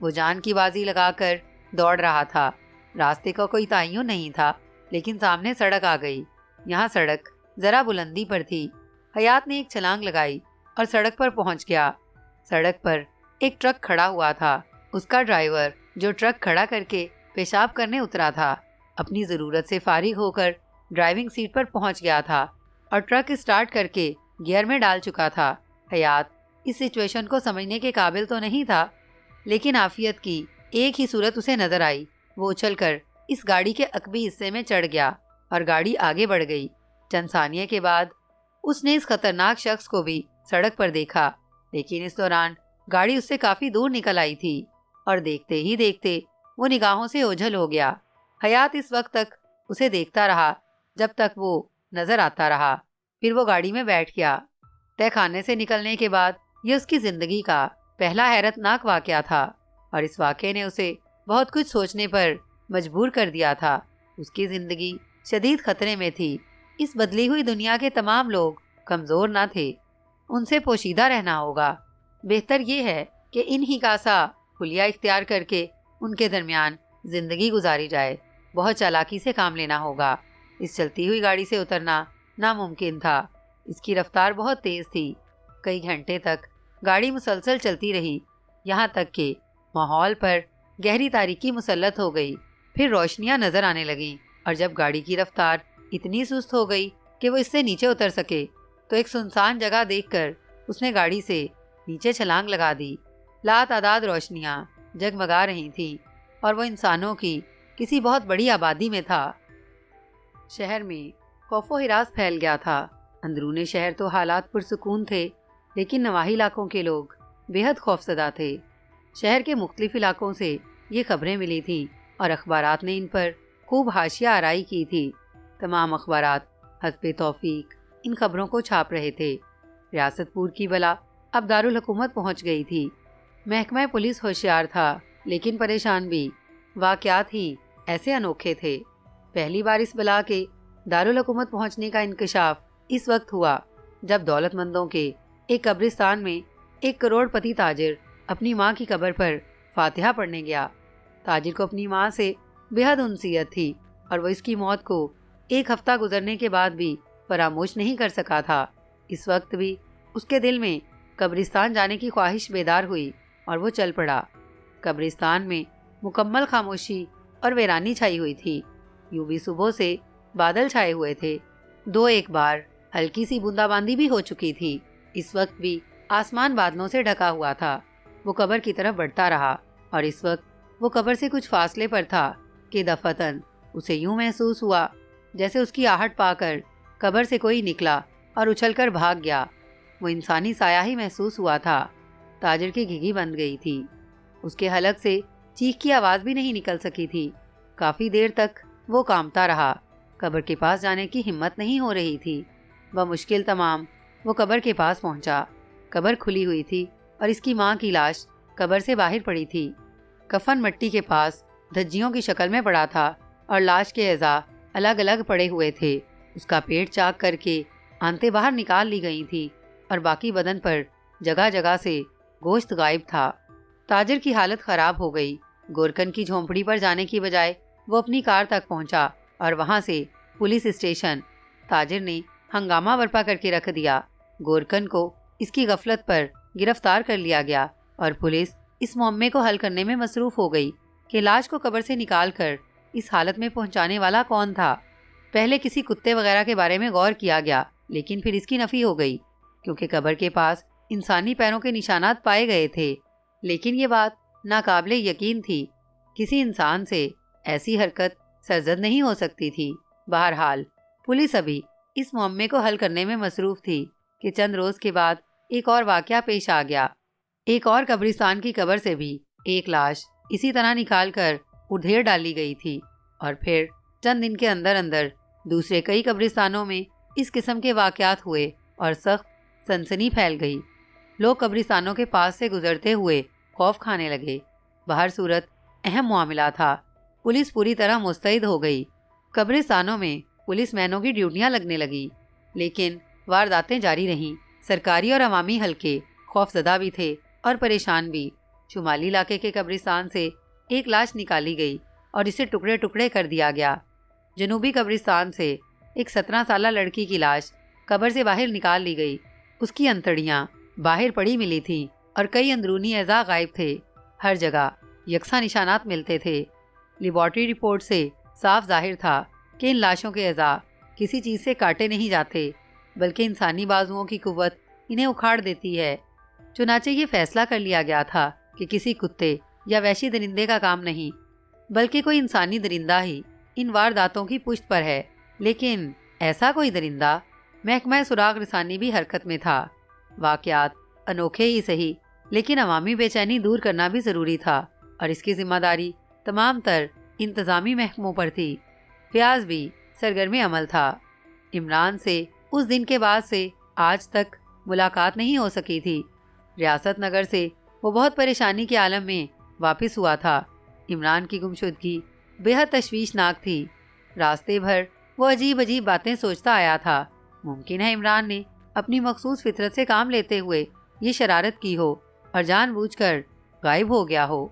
وہ جان کی بازی لگا کر دوڑ رہا تھا۔ راستے کا کوئی تعین نہیں تھا، لیکن سامنے سڑک آ گئی۔ یہاں سڑک ذرا بلندی پر تھی۔ حیات نے ایک چھلانگ لگائی اور سڑک پر پہنچ گیا۔ سڑک پر ایک ٹرک کھڑا ہوا تھا۔ اس کا ڈرائیور، جو ٹرک کھڑا کر کے پیشاب کرنے اترا تھا، اپنی ضرورت سے فارغ ہو کر ڈرائیونگ سیٹ پر پہنچ گیا تھا اور ٹرک اسٹارٹ کر کے گیئر میں ڈال چکا تھا۔ حیات اس سچویشن کو سمجھنے کے قابل تو نہیں تھا، لیکن عافیت کی ایک ہی صورت اسے نظر آئی۔ وہ اچھل کر اس گاڑی کے عقبی حصے میں چڑھ گیا اور گاڑی آگے بڑھ گئی۔ چند ثانیے کے بعد اس نے اس خطرناک شخص کو بھی سڑک پر دیکھا، لیکن اس دوران گاڑی اس سے کافی دور نکل آئی تھی، اور دیکھتے ہی دیکھتے وہ نگاہوں سے اوجھل ہو گیا۔ حیات اس وقت تک اسے دیکھتا رہا جب تک وہ نظر آتا رہا، پھر وہ گاڑی میں بیٹھ گیا۔ تہہ خانے سے نکلنے کے بعد یہ اس کی زندگی کا پہلا حیرت ناک واقعہ تھا، اور اس واقعے نے اسے بہت کچھ سوچنے پر مجبور کر دیا تھا۔ اس کی زندگی شدید خطرے میں تھی۔ اس بدلی ہوئی دنیا کے تمام لوگ کمزور نہ تھے، ان سے پوشیدہ رہنا ہوگا۔ بہتر یہ ہے کہ انہی کا سا حلیہ اختیار کر کے ان کے درمیان زندگی گزاری جائے۔ بہت چالاکی سے کام لینا ہوگا۔ اس چلتی ہوئی گاڑی سے اترنا ناممکن تھا۔ اس کی رفتار بہت تیز تھی۔ کئی گھنٹے تک گاڑی مسلسل چلتی رہی، یہاں تک کہ ماحول پر گہری تاریکی مسلط ہو گئی۔ پھر روشنیاں نظر آنے لگیں، اور جب گاڑی کی رفتار اتنی سست ہو گئی کہ وہ اس سے نیچے اتر سکے تو ایک سنسان جگہ دیکھ کر اس نے گاڑی سے نیچے چھلانگ لگا دی۔ لاتعداد روشنیاں جگمگا رہی تھیں، اور وہ انسانوں کی کسی بہت بڑی آبادی میں تھا۔ شہر میں خوف و ہراس پھیل گیا تھا۔ اندرون شہر تو حالات پرسکون تھے، لیکن نواحی علاقوں کے لوگ بے حد خوفزدہ تھے۔ شہر کے مختلف علاقوں سے یہ خبریں ملی تھیں، اور اخبارات نے ان پر خوب حاشیہ آرائی کی تھی۔ تمام اخبارات حسب توفیق ان خبروں کو چھاپ رہے تھے۔ ریاست پور کی بلا اب دارالحکومت پہنچ گئی تھی۔ محکمہ پولیس ہوشیار تھا، لیکن پریشان بھی۔ واقعات ہی ایسے انوکھے تھے۔ پہلی بار اس بلا کے دارالحکومت پہنچنے کا انکشاف اس وقت ہوا جب دولت مندوں کے ایک قبرستان میں ایک کروڑ پتی تاجر اپنی ماں کی قبر پر فاتحہ پڑھنے گیا۔ تاجر کو اپنی ماں سے بے حد انسیت تھی، اور وہ اس کی موت کو ایک ہفتہ گزرنے کے بعد بھی فراموش نہیں کر سکا تھا۔ اس وقت بھی اس کے دل میں قبرستان جانے کی خواہش بیدار ہوئی، اور وہ چل پڑا۔ قبرستان میں مکمل خاموشی اور ویرانی چھائی ہوئی تھی۔ یوں بھی صبح سے بادل چھائے ہوئے تھے۔ دو ایک بار ہلکی سی بوندا باندی بھی ہو چکی تھی۔ اس وقت بھی آسمان بادلوں سے ڈھکا ہوا تھا۔ وہ قبر کی طرف بڑھتا رہا، اور اس وقت وہ قبر سے کچھ فاصلے پر تھا کہ دفعتاً اسے یوں محسوس ہوا جیسے اس کی آہٹ پا کر قبر سے کوئی نکلا اور اچھل کر بھاگ گیا۔ وہ انسانی سایہ ہی محسوس ہوا تھا۔ تاجر کی گھگی بند گئی تھی۔ اس کے حلق سے چیخ کی آواز بھی نہیں نکل سکی تھی۔ کافی دیر تک وہ کانپتا رہا۔ قبر کے پاس جانے کی ہمت نہیں ہو رہی تھی۔ بمشکل تمام وہ قبر کے پاس پہنچا۔ قبر کھلی ہوئی تھی، اور اس کی ماں کی لاش قبر سے باہر پڑی تھی۔ کفن مٹی کے پاس دھجیوں کی شکل میں پڑا تھا، اور لاش کے اعضاء الگ الگ پڑے ہوئے تھے۔ اس کا پیٹ چاک کر کے آنتیں باہر نکال لی گئی تھی، اور باقی بدن پر جگہ جگہ سے گوشت غائب تھا۔ تاجر کی حالت خراب ہو گئی۔ گورکن کی جھونپڑی پر جانے کی بجائے وہ اپنی کار تک پہنچا، اور وہاں سے پولیس اسٹیشن۔ تاجر نے ہنگامہ برپا کر کے رکھ دیا۔ گورکن کو اس کی غفلت پر گرفتار کر لیا گیا، اور پولیس اس معمے کو حل کرنے میں مصروف ہو گئی کہ لاش کو قبر سے نکال کر اس حالت میں پہنچانے والا کون تھا۔ پہلے کسی کتے وغیرہ کے بارے میں غور کیا گیا، لیکن پھر اس کی نفی ہو گئی، کیونکہ قبر کے پاس انسانی پیروں کے نشانات پائے گئے تھے۔ لیکن یہ بات ناقابل یقین تھی۔ کسی انسان سے ایسی حرکت سرزد نہیں ہو سکتی تھی۔ بہرحال پولیس ابھی اس معمے کو حل کرنے میں مصروف تھی۔ کہ چند روز کے بعد ایک اور واقعہ پیش آ گیا۔ ایک اور قبرستان کی قبر سے بھی ایک لاش اسی طرح نکال کر ادھیڑ ڈالی گئی تھی، اور پھر چند دن کے اندر اندر دوسرے کئی قبرستانوں میں اس قسم کے واقعات ہوئے اور سخت سنسنی پھیل گئی۔ لوگ قبرستانوں کے پاس سے گزرتے ہوئے خوف کھانے لگے۔ بہر صورت اہم معاملہ تھا۔ پولیس پوری طرح مستعد ہو گئی۔ قبرستانوں میں پولیس مینوں کی ڈیوٹیاں لگنے لگی، لیکن وارداتیں جاری رہیں۔ سرکاری اور عوامی حلقے خوف زدہ بھی تھے اور پریشان بھی۔ شمالی علاقے کے قبرستان سے ایک لاش نکالی گئی اور اسے ٹکڑے ٹکڑے کر دیا گیا۔ جنوبی قبرستان سے ایک 17 سالہ لڑکی کی لاش قبر سے باہر نکال لی گئی۔ اس کی انتڑیاں باہر پڑی ملی تھیں اور کئی اندرونی اعضاء غائب تھے۔ ہر جگہ یکساں نشانات ملتے تھے۔ لیبارٹری رپورٹ سے صاف ظاہر تھا کہ ان لاشوں کے اعضاء کسی چیز سے کاٹے نہیں جاتے، بلکہ انسانی بازوؤں کی قوت انہیں اکھاڑ دیتی ہے۔ چنانچہ یہ فیصلہ کر لیا گیا تھا کہ کسی کتے یا وحشی درندے کا کام نہیں، بلکہ کوئی انسانی درندہ ہی ان وارداتوں کی پشت پر ہے۔ لیکن ایسا کوئی درندہ؟ محکمہ سراغ رسانی بھی حرکت میں تھا۔ واقعات انوکھے ہی صحیح، لیکن عوامی بے چینی دور کرنا بھی ضروری تھا، اور اس کی ذمہ داری تمام تر انتظامی محکموں پر تھی۔ فیاض بھی سرگرم عمل تھا۔ عمران سے اس دن کے بعد سے آج تک ملاقات نہیں ہو سکی تھی۔ ریاست نگر سے وہ بہت پریشانی کے عالم میں واپس ہوا تھا۔ عمران کی گمشدگی بے حد تشویشناک تھی۔ راستے بھر وہ عجیب عجیب باتیں سوچتا آیا تھا۔ ممکن ہے عمران نے اپنی مخصوص فطرت سے کام لیتے ہوئے یہ شرارت کی ہو اور جان بوجھ کر غائب ہو گیا ہو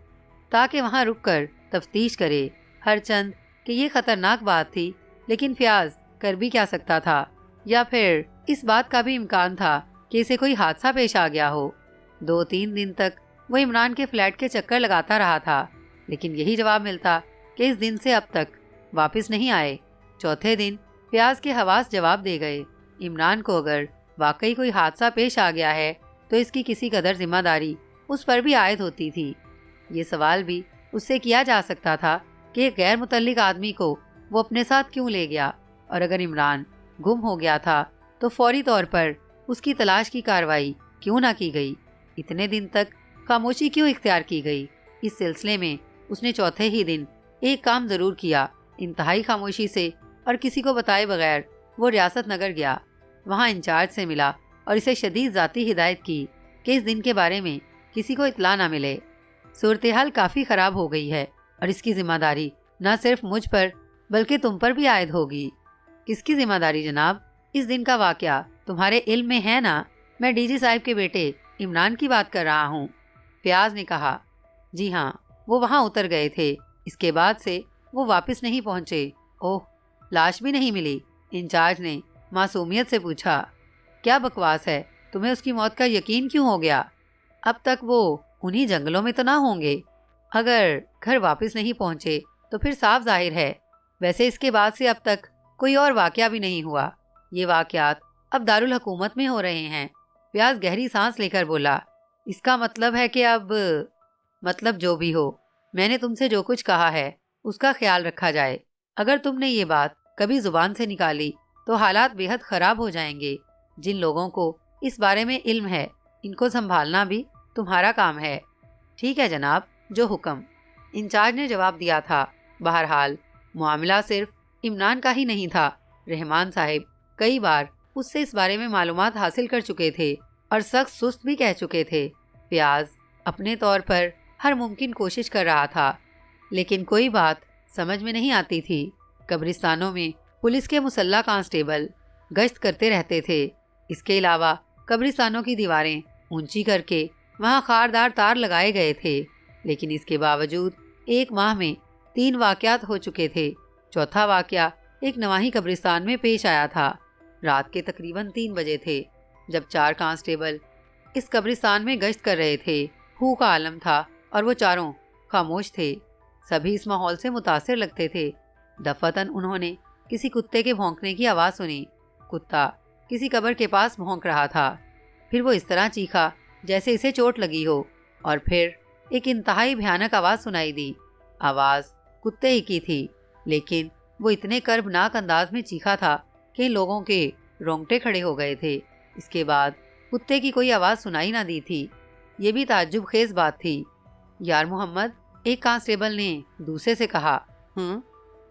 تاکہ وہاں رک کر تفتیش کرے۔ ہر چند کہ یہ خطرناک بات تھی، لیکن فیاض کر بھی کیا سکتا تھا؟ یا پھر اس بات کا بھی امکان تھا کہ اسے کوئی حادثہ پیش آ گیا ہو۔ 2-3 دن تک وہ عمران کے فلیٹ کے چکر لگاتا رہا تھا، لیکن یہی جواب ملتا کہ اس دن سے اب تک واپس نہیں آئے۔ چوتھے دن فیاض کے حواس جواب دے گئے۔ عمران کو اگر واقعی کوئی حادثہ پیش آ گیا ہے تو اس کی کسی قدر ذمہ داری اس پر بھی عائد ہوتی تھی۔ یہ سوال بھی اس سے کیا جا سکتا تھا کہ ایک غیر متعلق آدمی کو وہ اپنے ساتھ کیوں لے گیا، اور اگر عمران گم ہو گیا تھا تو فوری طور پر اس کی تلاش کی کارروائی کیوں نہ کی گئی؟ اتنے دن تک خاموشی کیوں اختیار کی گئی؟ اس سلسلے میں اس نے چوتھے ہی دن ایک کام ضرور کیا۔ انتہائی خاموشی سے اور کسی کو بتائے بغیر وہ ریاست نگر گیا۔ وہاں انچارج سے ملا اور اسے شدید ذاتی ہدایت کی کہ اس دن کے بارے میں کسی کو اطلاع نہ ملے۔ صورتحال کافی خراب ہو گئی ہے اور اس کی ذمہ داری نہ صرف مجھ پر بلکہ تم پر بھی عائد ہوگی۔ کس کی ذمہ داری جناب؟ اس دن کا واقعہ تمہارے علم میں ہے نا؟ میں ڈی جی صاحب کے بیٹے عمران کی بات کر رہا ہوں، فیاض نے کہا۔ جی ہاں، وہ وہاں اتر گئے تھے۔ اس کے بعد سے وہ واپس نہیں پہنچے۔ اوہ، لاش بھی نہیں ملی؟ انچارج نے معصومیت سے پوچھا۔ کیا بکواس ہے، تمہیں اس کی موت کا یقین کیوں ہو گیا؟ اب تک وہ انہی جنگلوں میں تو نہ ہوں گے؟ اگر گھر واپس نہیں پہنچے تو پھر صاف ظاہر ہے۔ ویسے اس کے بعد سے اب تک کوئی اور واقعہ بھی نہیں ہوا۔ یہ واقعات اب دارالحکومت میں ہو رہے ہیں۔ فیاض گہری سانس لے کر بولا۔ اس کا مطلب ہے کہ اب مطلب جو بھی ہو، میں نے تم سے جو کچھ کہا ہے اس کا خیال رکھا جائے۔ اگر تم نے یہ بات کبھی زبان سے نکالی تو حالات بے حد خراب ہو جائیں گے۔ جن لوگوں کو اس بارے میں علم ہے ان کو سنبھالنا بھی تمہارا کام ہے۔ ٹھیک ہے جناب، جو حکم، انچارج نے جواب دیا تھا۔ بہرحال معاملہ صرف عمران کا ہی نہیں تھا۔ رحمان صاحب کئی بار اس سے اس بارے میں معلومات حاصل کر چکے تھے اور سخت سست بھی کہہ چکے تھے۔ فیاض اپنے طور پر ہر ممکن کوشش کر رہا تھا، لیکن کوئی بات سمجھ میں نہیں آتی تھی۔ قبرستانوں میں پولیس کے مسلح کانسٹیبل گشت کرتے رہتے تھے۔ اس کے علاوہ قبرستانوں کی دیواریں اونچی کر کے وہاں خاردار تار لگائے گئے تھے، لیکن اس کے باوجود 1 ماہ میں 3 واقعات ہو چکے تھے۔ چوتھا واقعہ ایک نواحی قبرستان میں پیش آیا تھا۔ رات کے تقریباً 3 بجے تھے جب 4 کانسٹیبل اس قبرستان میں گشت کر رہے تھے۔ ہو کا عالم تھا اور وہ چاروں خاموش تھے۔ سبھی اس ماحول سے متاثر لگتے تھے۔ دفعتاً انہوں نے کسی کتے کے بھونکنے کی آواز سنی۔ کتا کسی قبر کے پاس بھونک رہا تھا۔ پھر وہ اس طرح چیخا جیسے اسے چوٹ لگی ہو، اور پھر ایک انتہائی بھیانک آواز سنائی دی۔ آواز کتے ہی کی تھی، لیکن وہ اتنے کربناک انداز میں چیخا تھا کہ ان لوگوں کے رونگٹے کھڑے ہو گئے تھے۔ اس کے بعد کتے کی کوئی آواز سنائی نہ دی تھی۔ یہ بھی تعجب خیز بات تھی۔ یار محمد، ایک کانسٹیبل نے دوسرے سے کہا۔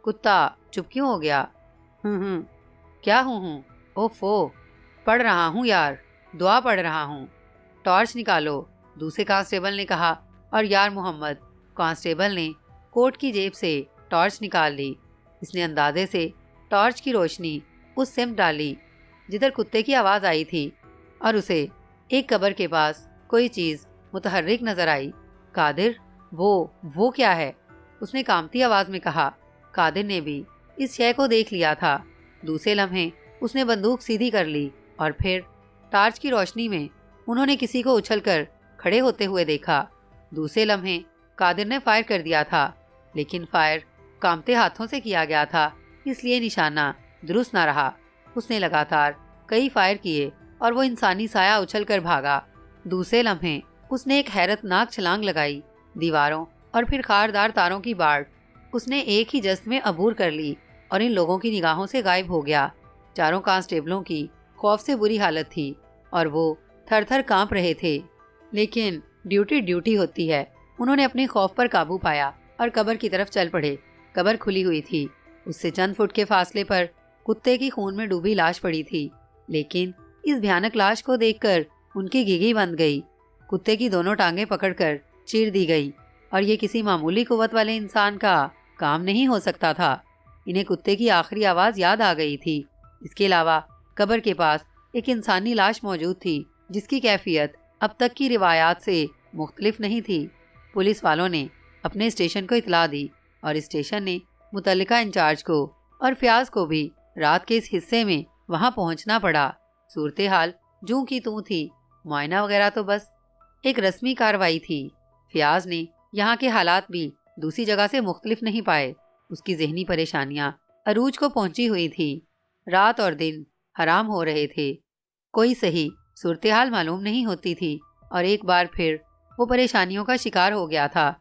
کتا چپ کیوں ہو گیا؟ کیا ہوں؟ اوفو، پڑھ رہا ہوں یار، دعا پڑھ رہا ہوں۔ ٹارچ نکالو، دوسرے کانسٹیبل نے کہا، اور یار محمد کانسٹیبل نے کوٹ کی جیب سے ٹارچ نکال لی۔ اس نے اندازے سے ٹارچ کی روشنی اس سمت ڈالی جدھر کتے کی آواز آئی تھی، اور اسے ایک قبر کے پاس کوئی چیز متحرک نظر آئی۔ قادر، وہ کیا ہے؟ اس نے کانپتی آواز میں کہا۔ قادر نے بھی اس شے کو دیکھ لیا تھا۔ دوسرے لمحے اس نے بندوق سیدھی کر لی، اور پھر ٹارچ کی روشنی میں انہوں نے کسی کو اچھل کر کھڑے ہوتے ہوئے دیکھا۔ دوسرے لمحے قادر نے فائر کر دیا تھا، لیکن فائر کانپتے ہاتھوں سے کیا گیا تھا، اس لیے نشانہ درست نہ رہا۔ اس نے لگاتار کئی فائر کیے اور وہ انسانی سایہ اچھل کر بھاگا۔ دوسرے لمحے اس نے ایک حیرت ناک چھلانگ لگائی۔ دیواروں اور پھر خاردار تاروں کی باڑ اس نے ایک ہی جست میں عبور کر لی اور ان لوگوں کی نگاہوں سے غائب ہو گیا۔ چاروں کانسٹیبلوں کی خوف سے بری حالت تھی اور وہ تھر تھر کانپ رہے تھے، لیکن ڈیوٹی ہوتی ہے۔ انہوں نے اپنے خوف پر قابو پایا اور قبر کی طرف چل پڑے۔ قبر کھلی ہوئی تھی۔ اس سے چند فٹ کے فاصلے پر کتے کی خون میں ڈوبی لاش پڑی تھی، لیکن اس بھیانک لاش کو دیکھ کر ان کی گیگی بند گئی۔ کتے کی دونوں ٹانگیں پکڑ کر چیر دی گئی، اور یہ کسی معمولی قوت والے انسان کا کام نہیں ہو سکتا تھا۔ انہیں کتے کی آخری آواز یاد آ گئی تھی۔ اس کے علاوہ قبر کے پاس ایک انسانی لاش موجود تھی جس کی کیفیت اب تک کی روایات سے مختلف نہیں تھی۔ پولیس والوں نے اپنے اسٹیشن کو اطلاع دی، اور اسٹیشن نے متعلقہ انچارج کو اور فیاض کو بھی رات کے اس حصے میں وہاں پہنچنا پڑا۔ صورتحال جوں کی توں تھی، معائنہ وغیرہ تو بس ایک رسمی کارروائی تھی۔ فیاض نے یہاں کے حالات بھی دوسری جگہ سے مختلف نہیں پائے۔ اس کی ذہنی پریشانیاں عروج کو پہنچی ہوئی تھی۔ رات اور دن حرام ہو رہے تھے، کوئی صحیح صورتحال معلوم نہیں ہوتی تھی، اور ایک بار پھر وہ پریشانیوں کا شکار ہو گیا تھا۔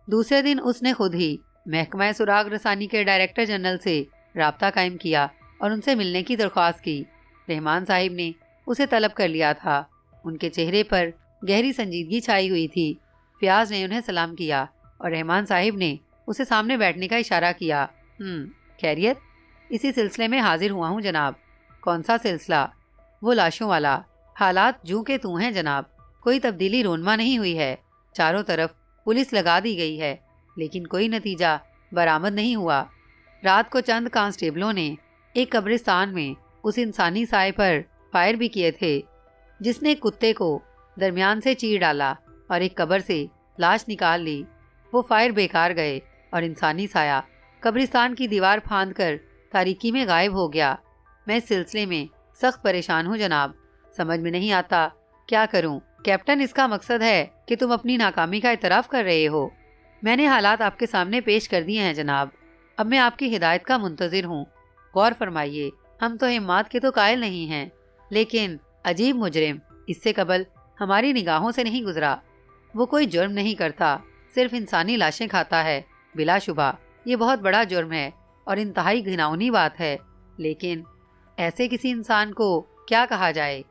دوسرے دن اس نے خود ہی محکمہ سراغ رسانی کے ڈائریکٹر جنرل سے رابطہ قائم کیا اور ان سے ملنے کی درخواست کی۔ رحمان صاحب نے اسے طلب کر لیا تھا۔ ان کے چہرے پر گہری سنجیدگی چھائی ہوئی تھی۔ فیاض نے انہیں سلام کیا اور رحمان صاحب نے اسے سامنے بیٹھنے کا اشارہ کیا۔ خیریت؟ اسی سلسلے میں حاضر ہوا ہوں جناب۔ کون سا سلسلہ؟ وہ لاشوں والا۔ حالات جوں کے توں ہیں جناب، کوئی تبدیلی رونما نہیں ہوئی ہے۔ چاروں طرف پولیس لگا دی گئی ہے، لیکن کوئی نتیجہ برآمد نہیں ہوا۔ رات کو چند کانسٹیبلوں نے ایک قبرستان میں اس انسانی سائے پر فائر بھی کیے تھے جس نے کتے کو درمیان سے چیر ڈالا اور ایک قبر سے لاش نکال لی۔ وہ فائر بیکار گئے اور انسانی سایہ قبرستان کی دیوار پھاند کر تاریکی میں غائب ہو گیا۔ میں اس سلسلے میں سخت پریشان ہوں جناب، سمجھ میں نہیں آتا کیا کروں۔ کیپٹن، اس کا مقصد ہے کہ تم اپنی ناکامی کا اعتراف کر رہے ہو۔ میں نے حالات آپ کے سامنے پیش کر دیے ہیں جناب، اب میں آپ کی ہدایت کا منتظر ہوں۔ غور فرمائیے، ہم تو ہمت کے تو قائل نہیں ہیں، لیکن عجیب مجرم اس سے قبل ہماری نگاہوں سے نہیں گزرا۔ وہ کوئی جرم نہیں کرتا، صرف انسانی لاشیں کھاتا ہے۔ بلا شبہ یہ بہت بڑا جرم ہے اور انتہائی گھناؤنی بات ہے، لیکن ایسے کسی انسان کو کیا کہا جائے؟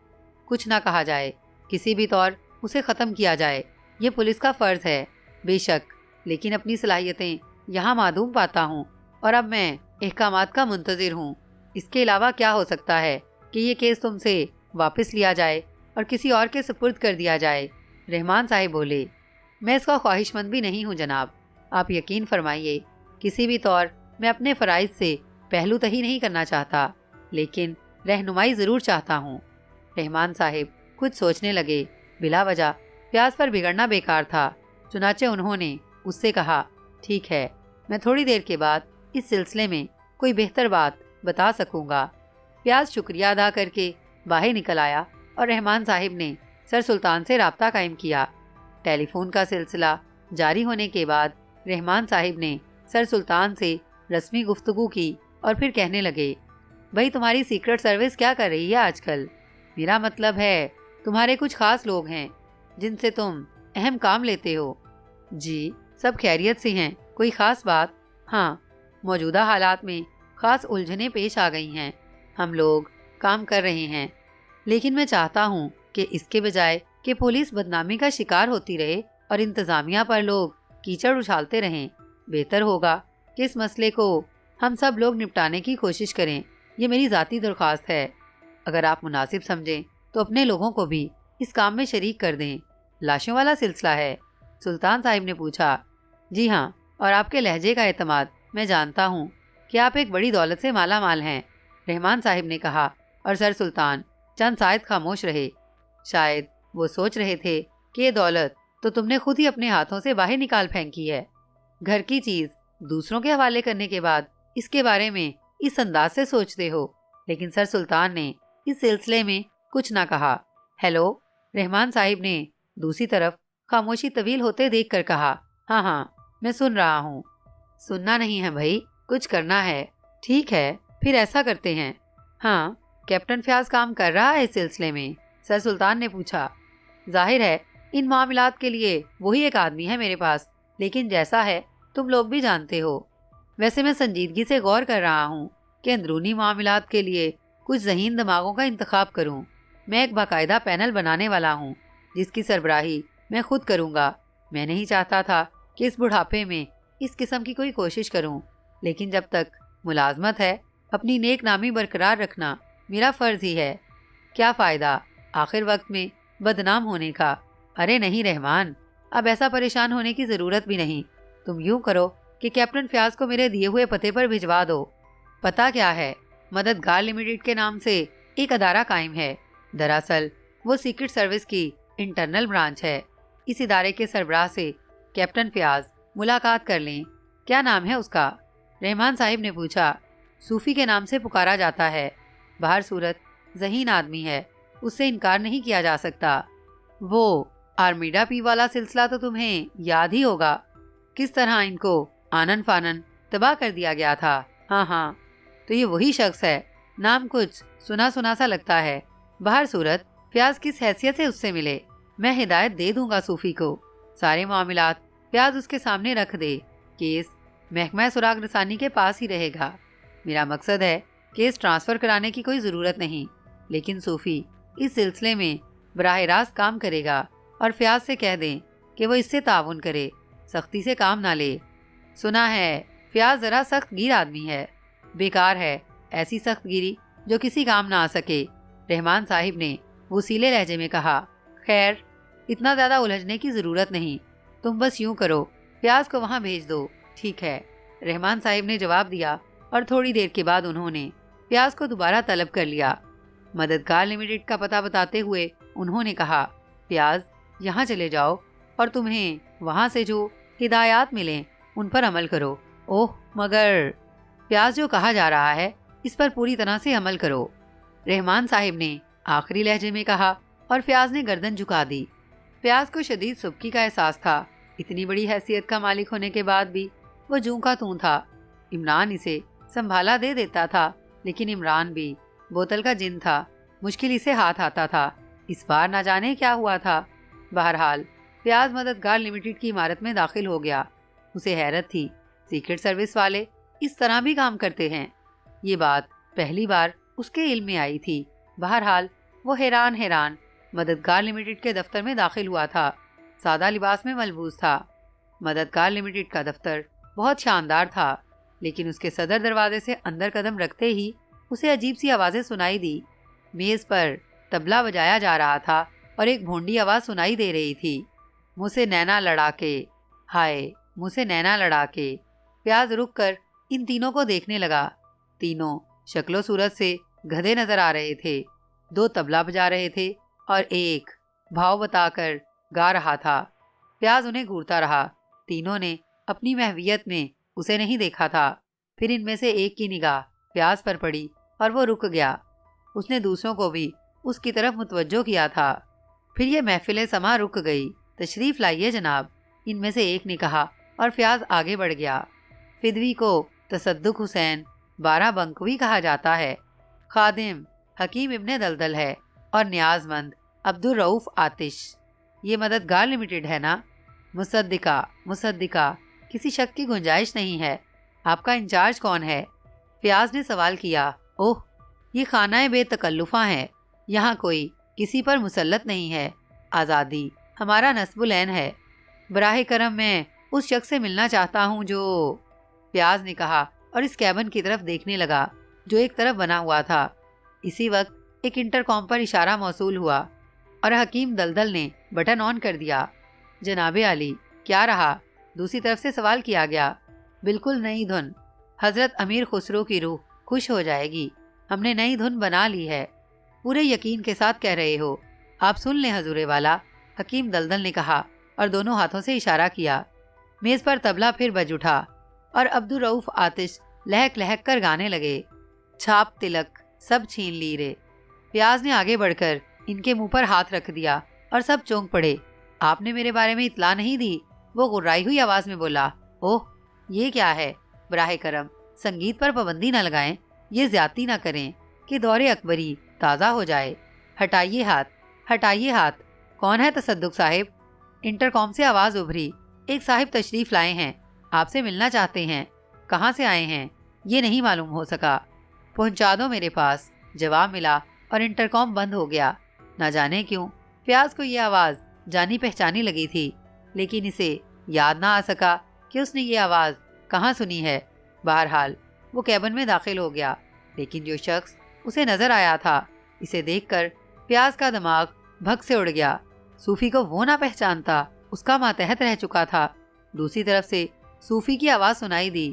کچھ نہ کہا جائے، کسی بھی طور اسے ختم کیا جائے، یہ پولیس کا فرض ہے۔ بے شک، لیکن اپنی صلاحیتیں یہاں معدوم پاتا ہوں، اور اب میں احکامات کا منتظر ہوں۔ اس کے علاوہ کیا ہو سکتا ہے کہ یہ کیس تم سے واپس لیا جائے اور کسی اور کے سپرد کر دیا جائے؟ رحمان صاحب بولے۔ میں اس کا خواہش مند بھی نہیں ہوں جناب، آپ یقین فرمائیے، کسی بھی طور میں اپنے فرائض سے پہلو تہی نہیں کرنا چاہتا، لیکن رہنمائی ضرور چاہتا ہوں۔ رحمان صاحب کچھ سوچنے لگے۔ بلا وجہ پیاز پر بگڑنا بیکار تھا، چنانچہ انہوں نے اس سے کہا، ٹھیک ہے، میں تھوڑی دیر کے بعد اس سلسلے میں کوئی بہتر بات بتا سکوں گا۔ پیاز شکریہ ادا کر کے باہر نکل آیا اور رحمان صاحب نے سر سلطان سے رابطہ قائم کیا۔ ٹیلی فون کا سلسلہ جاری ہونے کے بعد رحمان صاحب نے سر سلطان سے رسمی گفتگو کی اور پھر کہنے لگے، بھائی تمہاری سیکرٹ سروس کیا کر رہی ہے آج کل؟ میرا مطلب ہے تمہارے کچھ خاص لوگ ہیں جن سے تم اہم کام لیتے ہو۔ جی سب خیریت سے ہیں، کوئی خاص بات؟ ہاں، موجودہ حالات میں خاص الجھنیں پیش آ گئی ہیں۔ ہم لوگ کام کر رہے ہیں، لیکن میں چاہتا ہوں کہ اس کے بجائے کہ پولیس بدنامی کا شکار ہوتی رہے اور انتظامیہ پر لوگ کیچڑ اچھالتے رہیں، بہتر ہوگا کہ اس مسئلے کو ہم سب لوگ نپٹانے کی کوشش کریں۔ یہ میری ذاتی درخواست ہے۔ اگر آپ مناسب سمجھیں تو اپنے لوگوں کو بھی اس کام میں شریک کر دیں۔ لاشوں والا سلسلہ ہے؟ سلطان صاحب نے پوچھا۔ جی ہاں، اور آپ کے لہجے کا اعتماد میں جانتا ہوں کہ آپ ایک بڑی دولت سے مالا مال ہیں، رحمان صاحب نے کہا، اور سر سلطان چند شاید خاموش رہے۔ شاید وہ سوچ رہے تھے کہ یہ دولت تو تم نے خود ہی اپنے ہاتھوں سے باہر نکال پھینکی ہے۔ گھر کی چیز دوسروں کے حوالے کرنے کے بعد اس کے بارے میں اس انداز سے سوچتے ہو۔ لیکن سر سلطان نے اس سلسلے میں کچھ نہ کہا۔ ہیلو، رحمان صاحب نے دوسری طرف خاموشی طویل ہوتے دیکھ کر کہا۔ ہاں ہاں، میں سن رہا ہوں۔ سننا نہیں ہے بھائی، کچھ کرنا ہے۔ ٹھیک ہے، پھر ایسا کرتے ہیں۔ ہاں، کیپٹن فیاض کام کر رہا ہے اس سلسلے میں؟ سر سلطان نے پوچھا۔ ظاہر ہے ان معاملات کے لیے وہی ایک آدمی ہے میرے پاس، لیکن جیسا ہے تم لوگ بھی جانتے ہو، ویسے میں سنجیدگی سے غور کر رہا ہوں کہ اندرونی معاملات کے لیے کچھ ذہین دماغوں کا انتخاب کروں۔ میں ایک باقاعدہ پینل بنانے والا ہوں جس کی سربراہی میں خود کروں گا۔ میں نہیں چاہتا تھا کہ اس بڑھاپے میں اس قسم کی کوئی کوشش کروں، لیکن جب تک ملازمت ہے اپنی نیک نامی برقرار رکھنا میرا فرض ہی ہے۔ کیا فائدہ آخر وقت میں بدنام ہونے کا؟ ارے نہیں رحمان، اب ایسا پریشان ہونے کی ضرورت بھی نہیں۔ تم یوں کرو کہ کیپٹن فیاض کو میرے دیے ہوئے پتے پر بھجوا دو۔ پتہ کیا ہے؟ مددگار لمیٹڈ کے نام سے ایک ادارہ قائم ہے۔ دراصل وہ سیکرٹ سروس کی انٹرنل برانچ ہے۔ اس ادارے کے سربراہ سے کیپٹن فیاض ملاقات کر لیں۔ کیا نام ہے اس کا؟ رحمان صاحب نے پوچھا۔ صوفی کے نام سے پکارا جاتا ہے۔ بہر صورت ذہین آدمی ہے، اس سے انکار نہیں کیا جا سکتا۔ وہ آرمیڈا پی والا سلسلہ تو تمہیں یاد ہی ہوگا، کس طرح ان کو آنن فانن تباہ کر دیا گیا تھا۔ ہاں ہاں، تو یہ وہی شخص ہے۔ نام کچھ سنا سنا سا لگتا ہے۔ بہر صورت فیاض کس حیثیت سے اس سے ملے؟ میں ہدایت دے دوں گا صوفی کو، سارے معاملات فیاض اس کے سامنے رکھ دے۔ کیس محکمہ سراغ رسانی کے پاس ہی رہے گا۔ میرا مقصد ہے کیس ٹرانسفر کرانے کی کوئی ضرورت نہیں، لیکن صوفی اس سلسلے میں براہ راست کام کرے گا، اور فیاض سے کہہ دیں کہ وہ اس سے تعاون کرے، سختی سے کام نہ لے۔ سنا ہے فیاض ذرا سخت گیر آدمی ہے۔ بیکار ہے ایسی سخت گیری جو کسی کام نہ آ سکے، رحمان صاحب نے وسیلے لہجے میں کہا۔ خیر، اتنا زیادہ الجھنے کی ضرورت نہیں، تم بس یوں کرو، فیاض کو وہاں بھیج دو۔ ٹھیک ہے، رحمان صاحب نے جواب دیا، اور تھوڑی دیر کے بعد انہوں نے فیاض کو دوبارہ طلب کر لیا۔ مددگار لمیٹڈ کا پتہ بتاتے ہوئے انہوں نے کہا، فیاض یہاں چلے جاؤ اور تمہیں وہاں سے جو ہدایات ملیں ان پر عمل کرو۔ اوہ مگر فیاض جو کہا جا رہا ہے اس پر پوری طرح سے عمل کرو، رحمان صاحب نے آخری لہجے میں کہا، اور فیاض نے گردن جھکا دی۔ فیاض کو شدید سبکی کا احساس تھا۔ اتنی بڑی حیثیت کا مالک ہونے کے بعد بھی وہ جوں کا توں تھا۔ عمران اسے سنبھالا دے دیتا تھا، لیکن عمران بھی بوتل کا جن تھا، مشکل اسے ہاتھ آتا تھا۔ اس بار نہ جانے کیا ہوا تھا۔ بہرحال فیاض مددگار لمیٹڈ کی عمارت میں داخل ہو گیا۔ اسے حیرت تھی، سیکرٹ سروس والے اس طرح بھی کام کرتے ہیں؟ یہ بات پہلی بار اس کے علم میں آئی تھی۔ بہرحال وہ حیران مددگار لمیٹڈ کے دفتر میں داخل ہوا تھا۔ سادہ لباس میں ملبوس تھا۔ مددگار لمیٹڈ کا دفتر بہت شاندار تھا، لیکن اس کے صدر دروازے سے اندر قدم رکھتے ہی اسے عجیب سی آوازیں سنائی دی۔ میز پر طبلہ بجایا جا رہا تھا اور ایک بھونڈی آواز سنائی دے رہی تھی، منہ سے نینا لڑا کے، ہائے منہ سے نینا لڑا کے۔ فیاض رک کر ان تینوں کو دیکھنے لگا۔ تینوں شکل و صورت سے گدھے نظر آ رہے تھے۔ دو طبلہ بجا رہے تھے اور ایک بھاؤ بتا کر گا رہا تھا۔ فیاض انہیں گھورتا رہا۔ تینوں نے اپنی محویت میں اسے نہیں دیکھا تھا۔ پھر ان میں سے ایک کی نگاہ فیاض پر پڑی اور وہ رک گیا۔ اس نے دوسروں کو بھی اس کی طرف متوجہ کیا تھا۔ پھر یہ محفل سما رک گئی۔ تشریف لائیے جناب، ان میں سے ایک نے کہا، اور فیاض آگے بڑھ گیا۔ فدوی کو تصدق حسین 12 بنکوی کہا جاتا ہے۔ خادم حکیم ابن دلدل ہے اور نیاز مند عبدالرؤف آتش۔ یہ مددگار لمیٹڈ ہے نا؟ مصدقہ، کسی شک کی گنجائش نہیں ہے۔ آپ کا انچارج کون ہے؟ فیاض نے سوال کیا۔ اوہ، یہ خانہ بے تکلفہ ہے، یہاں کوئی کسی پر مسلط نہیں ہے، آزادی ہمارا نصب العین ہے۔ براہ کرم میں اس شخص سے ملنا چاہتا ہوں جو، پیاز نے کہا اور اس کیبن کی طرف دیکھنے لگا جو ایک طرف بنا ہوا تھا۔ اسی وقت ایک انٹرکام پر اشارہ موصول ہوا اور حکیم دلدل نے بٹن آن کر دیا۔ جناب عالی، کیا رہا؟ دوسری طرف سے سوال کیا گیا۔ بالکل نئی دھن، حضرت امیر خسرو کی روح خوش ہو جائے گی، ہم نے نئی دھن بنا لی ہے۔ پورے یقین کے ساتھ کہہ رہے ہو؟ آپ سن لیں حضور والا، حکیم دلدل نے کہا اور دونوں ہاتھوں سے اشارہ کیا۔ میز پر طبلہ پھر بج اٹھا اور عبدالرؤف آتش لہک لہک کر گانے لگے۔ چھاپ تلک سب چھین لی رے۔ پیاز نے آگے بڑھ کر ان کے منہ پر ہاتھ رکھ دیا اور سب چونک پڑے۔ آپ نے میرے بارے میں اطلاع نہیں دی؟ وہ غرائی ہوئی آواز میں بولا۔ اوہ، یہ کیا ہے؟ براہ کرم سنگیت پر پابندی نہ لگائیں، یہ زیادتی نہ کریں کہ دور اکبری تازہ ہو جائے۔ ہٹائیے ہاتھ، ہٹائیے ہاتھ۔ کون ہے تصدق صاحب؟ انٹرکام سے آواز ابھری۔ ایک صاحب تشریف لائے ہیں، آپ سے ملنا چاہتے ہیں۔ کہاں سے آئے ہیں یہ نہیں معلوم ہو سکا۔ پہنچا دو میرے پاس، جواب ملا اور انٹرکام بند ہو گیا۔ نہ جانے کیوں پیاز کو یہ آواز جانی پہچانی لگی تھی، لیکن اسے یاد نہ آ سکا کہ اس نے یہ آواز کہاں سنی ہے۔ بہرحال وہ کیبن میں داخل ہو گیا، لیکن جو شخص اسے نظر آیا تھا، اسے دیکھ کر پیاز کا دماغ بھگ سے اڑ گیا۔ صوفی کو وہ نہ پہچانتا، اس کا ماتحت رہ چکا تھا۔ دوسری طرف سے صوفی کی آواز سنائی دی۔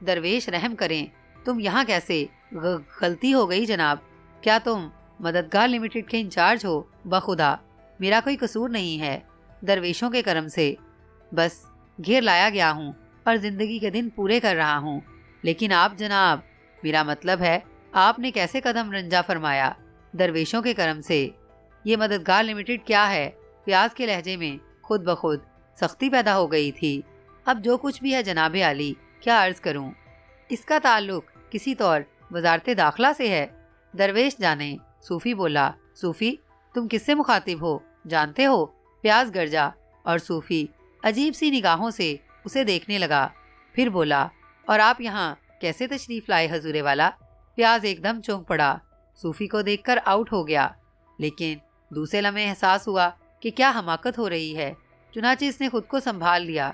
درویش رحم کریں، تم یہاں کیسے؟ غلطی ہو گئی جناب۔ کیا تم مددگار لمیٹڈ کے انچارج ہو؟ بخدا میرا کوئی قصور نہیں ہے، درویشوں کے کرم سے بس گھیر لایا گیا ہوں اور زندگی کے دن پورے کر رہا ہوں۔ لیکن آپ جناب، میرا مطلب ہے آپ نے کیسے قدم رنجا فرمایا؟ درویشوں کے کرم سے۔ یہ مددگار لمیٹڈ کیا ہے؟ پیاز کے لہجے میں خود بخود سختی پیدا ہو گئی تھی۔ اب جو کچھ بھی ہے جناب عالی، کیا عرض کروں؟ اس کا تعلق کسی طور وزارت داخلہ سے ہے۔ درویش جانے، صوفی بولا۔ صوفی، تم کس سے مخاطب ہو جانتے ہو؟ پیاز گرجا اور صوفی عجیب سی نگاہوں سے اسے دیکھنے لگا۔ پھر بولا، اور آپ یہاں کیسے تشریف لائے حضور والا؟ پیاز ایک دم چونک پڑا، صوفی کو دیکھ کر آؤٹ ہو گیا، لیکن دوسرے لمحے احساس ہوا کہ کیا حماقت ہو رہی ہے، چنانچہ اس نے خود کو سنبھال لیا۔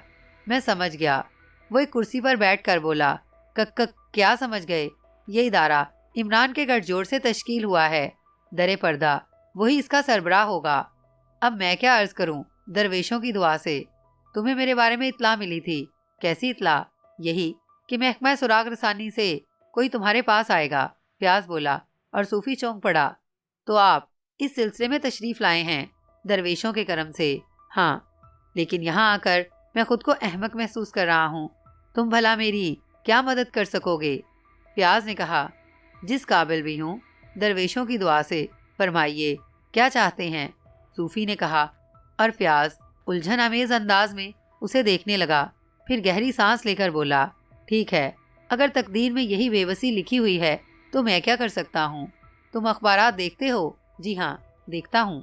میں سمجھ گیا۔ وہ ایک کرسی پر بیٹھ کر بولا۔ کیا سمجھ گئے؟ یہ ادارہ عمران کے گٹھ جوڑ سے تشکیل ہوا ہے، در پردہ وہی اس کا سربراہ ہوگا۔ اب میں کیا عرض کروں؟ درویشوں کی دعا سے تمہیں میرے بارے میں اطلاع ملی تھی۔ کیسی اطلاع؟ یہی کہ محکمہ سراغ رسانی سے کوئی تمہارے پاس آئے گا۔ پیاز بولا اور صوفی چونک پڑا۔ تو آپ اس سلسلے میں تشریف لائے ہیں؟ درویشوں کے کرم سے، ہاں، لیکن یہاں آ کر میں خود کو احمق محسوس کر رہا ہوں۔ تم بھلا میری کیا مدد کر سکو گے؟ پیاز نے کہا، جس قابل بھی ہوں، درویشوں کی دعا سے۔ فرمائیے، کیا چاہتے ہیں؟ صوفی نے کہا، اور پیاز الجھن امیز انداز میں اسے دیکھنے لگا، پھر گہری سانس لے کر بولا، ٹھیک ہے، اگر تقدیر میں یہی بے بسی لکھی ہوئی ہے تو میں کیا کر سکتا ہوں؟ تم اخبارات دیکھتے ہو؟ جی ہاں، دیکھتا ہوں۔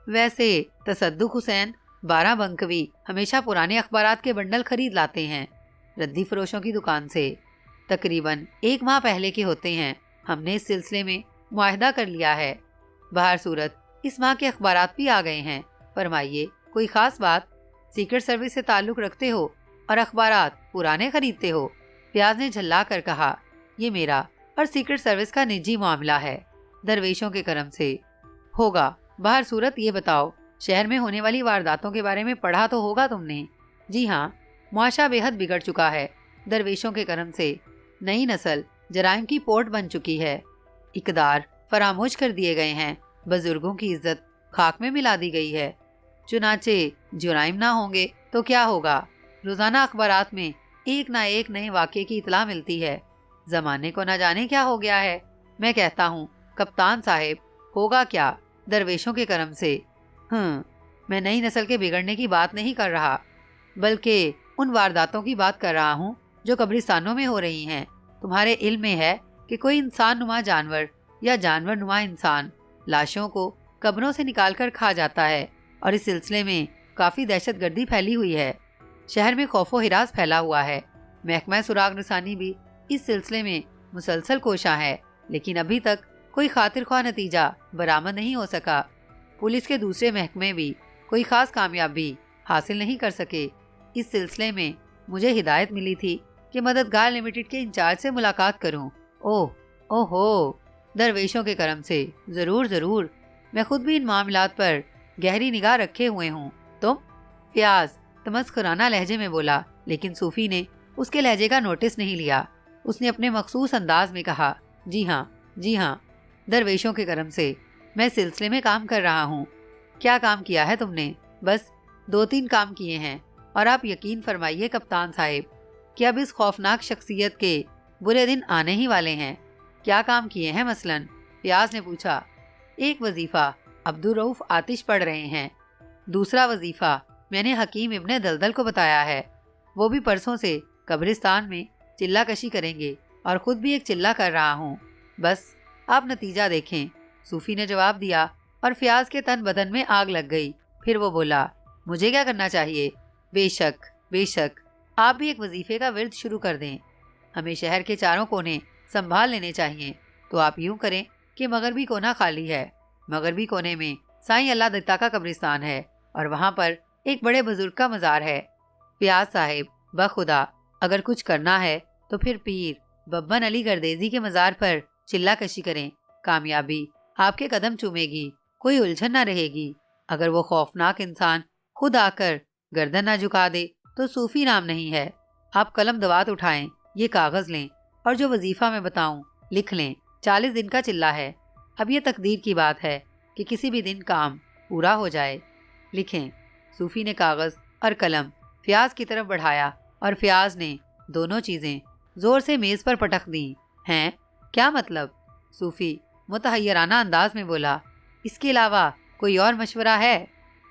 ویسے تصدق حسین 12 بنکوی ہمیشہ پرانے اخبارات کے بنڈل خرید لاتے ہیں ردی فروشوں کی دکان سے۔ تقریباً 1 ماہ پہلے کے ہوتے ہیں۔ ہم نے اس سلسلے میں معاہدہ کر لیا ہے۔ بہر صورت اس ماہ کے اخبارات بھی آ گئے ہیں۔ فرمائیے، کوئی خاص بات؟ سیکرٹ سروس سے تعلق رکھتے ہو اور اخبارات پرانے خریدتے ہو؟ پیاز نے جھلا کر کہا، یہ میرا اور سیکرٹ سروس کا نجی معاملہ ہے، درویشوں کے کرم سے ہوگا۔ بہر صورت یہ بتاؤ، شہر میں ہونے والی وارداتوں کے بارے میں پڑھا تو ہوگا تم نے؟ جی ہاں، معاشرہ بے حد بگڑ چکا ہے، درویشوں کے کرم سے نئی نسل جرائم کی پورٹ بن چکی ہے، اقدار فراموش کر دیے گئے ہیں، بزرگوں کی عزت خاک میں ملا دی گئی ہے۔ چنانچہ جرائم نہ ہوں گے تو کیا ہوگا؟ روزانہ اخبارات میں ایک نہ ایک نئے واقعے کی اطلاع ملتی ہے۔ زمانے کو نہ جانے کیا ہو گیا ہے۔ میں کہتا ہوں کپتان صاحب، ہوگا کیا؟ درویشوں کے کرم سے۔ میں نئی نسل کے بگڑنے کی بات نہیں کر رہا، بلکہ ان وارداتوں کی بات کر رہا ہوں جو قبرستانوں میں ہو رہی ہیں۔ تمہارے علم میں ہے کہ کوئی انسان نما جانور یا جانور نما انسان لاشوں کو قبروں سے نکال کر کھا جاتا ہے، اور اس سلسلے میں کافی دہشت گردی پھیلی ہوئی ہے۔ شہر میں خوف و ہراس پھیلا ہوا ہے۔ محکمہ سراغ رسانی بھی اس سلسلے میں مسلسل کوشاں ہے، لیکن ابھی تک کوئی خاطر خواہ نتیجہ برآمد نہیں ہو سکا۔ پولیس کے دوسرے محکمے بھی کوئی خاص کامیابی حاصل نہیں کر سکے۔ اس سلسلے میں مجھے ہدایت ملی تھی کہ مددگار لمیٹڈ کے انچارج سے ملاقات کروں۔ اوہو، درویشوں کے کرم سے، ضرور ضرور، میں خود بھی ان معاملات پر گہری نگاہ رکھے ہوئے ہوں۔ تم؟ فیاض تمسخرانہ لہجے میں بولا، لیکن صوفی نے اس کے لہجے کا نوٹس نہیں لیا۔ اس نے اپنے مخصوص انداز میں کہا، جی ہاں، درویشوں کے کرم سے میں سلسلے میں کام کر رہا ہوں۔ کیا کام کیا ہے تم نے؟ بس 2-3 کام کیے ہیں، اور آپ یقین فرمائیے کپتان صاحب کہ اب اس خوفناک شخصیت کے برے دن آنے ہی والے ہیں۔ کیا کام کیے ہیں مثلاً؟ فیاض نے پوچھا۔ ایک وظیفہ عبدالرؤف آتش پڑھ رہے ہیں، دوسرا وظیفہ میں نے حکیم ابن دلدل کو بتایا ہے، وہ بھی پرسوں سے قبرستان میں چلہ کشی کریں گے، اور خود بھی ایک چلہ کر رہا ہوں۔ بس آپ نتیجہ دیکھیں، صوفی نے جواب دیا، اور فیاض کے تن بدن میں آگ لگ گئی۔ پھر وہ بولا، مجھے کیا کرنا چاہیے؟ بے شک آپ بھی ایک وظیفے کا ورد شروع کر دیں۔ ہمیں شہر کے چاروں کونے سنبھال لینے چاہیے۔ تو آپ یوں کریں کہ مغربی کونا خالی ہے، مغربی کونے میں سائیں اللہ دتا کا قبرستان ہے، اور وہاں پر ایک بڑے بزرگ کا مزار ہے۔ فیاض صاحب، بخدا اگر کچھ کرنا ہے تو پھر پیر ببن علی گردیزی کے مزار پر چلہ کشی کریں، کامیابی آپ کے قدم چومے گی، کوئی الجھن نہ رہے گی۔ اگر وہ خوفناک انسان خود آ کر گردن نہ جھکا دے تو صوفی نام نہیں ہے۔ آپ قلم دوات اٹھائیں، یہ کاغذ لیں، اور جو وظیفہ میں بتاؤں لکھ لیں۔ 40 دن کا چلہ ہے، اب یہ تقدیر کی بات ہے کہ کسی بھی دن کام پورا ہو جائے۔ لکھیں۔ صوفی نے کاغذ اور قلم فیاض کی طرف بڑھایا، اور فیاض نے دونوں چیزیں زور سے میز پر پٹک دیں۔ ہیں؟ کیا مطلب؟ صوفی متحیرانہ انداز میں بولا، اس کے علاوہ کوئی اور مشورہ ہے؟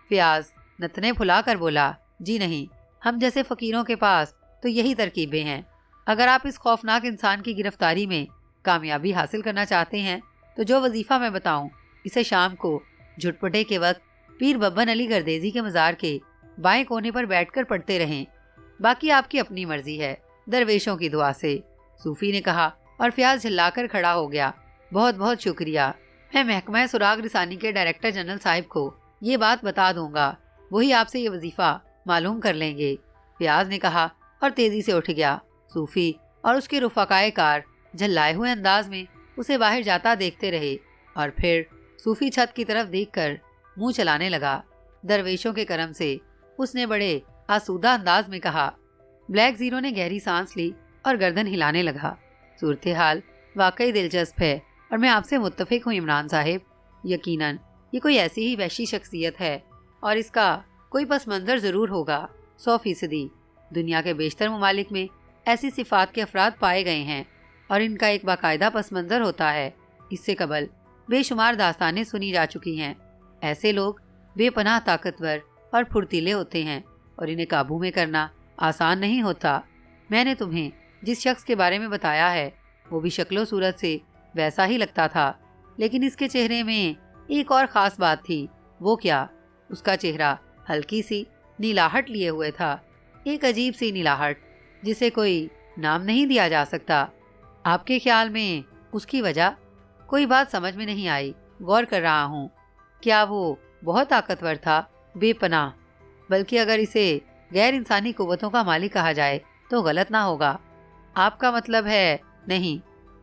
فیاض نتنے پھلا کر بولا، جی نہیں، ہم جیسے فقیروں کے پاس تو یہی ترکیبیں ہیں۔ اگر آپ اس خوفناک انسان کی گرفتاری میں کامیابی حاصل کرنا چاہتے ہیں تو جو وظیفہ میں بتاؤں اسے شام کو جھٹپٹے کے وقت پیر ببن علی گردیزی کے مزار کے بائیں کونے پر بیٹھ کر پڑھتے رہیں، باقی آپ کی اپنی مرضی ہے، درویشوں کی دعا سے، صوفی نے کہا، اور فیاض جھلا کر کھڑا ہو گیا۔ بہت بہت شکریہ، میں محکمہ سراغ رسانی کے ڈائریکٹر جنرل صاحب کو یہ بات بتا دوں گا، وہی آپ سے یہ وظیفہ معلوم کر لیں گے، فیاض نے کہا، اور تیزی سے اٹھ گیا۔ صوفی اور اس کے رفقائے کار جھلائے ہوئے انداز میں اسے باہر جاتا دیکھتے رہے، اور پھر صوفی چھت کی طرف دیکھ کر منہ چلانے لگا۔ درویشوں کے کرم سے، اس نے بڑے آسودہ انداز میں کہا۔ بلیک زیرو نے گہری سانس لی اور گردن ہلانے لگا۔ صورتحال واقعی دلچسپ ہے، اور میں آپ سے متفق ہوں عمران صاحب، یقیناً یہ کوئی ایسی ہی وحشی شخصیت ہے، اور اس کا کوئی پس منظر ضرور ہوگا۔ 100% دنیا کے بیشتر ممالک میں ایسی صفات کے افراد پائے گئے ہیں، اور ان کا ایک باقاعدہ پس منظر ہوتا ہے۔ اس سے قبل بے شمار داستانیں سنی جا چکی ہیں۔ ایسے لوگ بے پناہ طاقتور اور پھرتیلے ہوتے ہیں، اور انہیں قابو میں کرنا آسان نہیں ہوتا۔ میں نے تمہیں جس شخص کے بارے میں بتایا ہے وہ بھی شکل و صورت سے ویسا ہی لگتا تھا، لیکن اس کے چہرے میں ایک اور خاص بات تھی۔ وہ کیا؟ اس کا چہرہ ہلکی سی نیلاہٹ لیے ہوئے تھا، ایک عجیب سی نیلاہٹ جسے کوئی نام نہیں دیا جا سکتا۔ آپ کے خیال میں اس کی وجہ؟ کوئی بات سمجھ میں نہیں آئی، غور کر رہا ہوں۔ کیا وہ بہت طاقتور تھا؟ بے پناہ؟ بلکہ اگر اسے غیر انسانی قوتوں کا مالک کہا جائے تو غلط نہ ہوگا۔ آپ کا مطلب ہے؟ نہیں،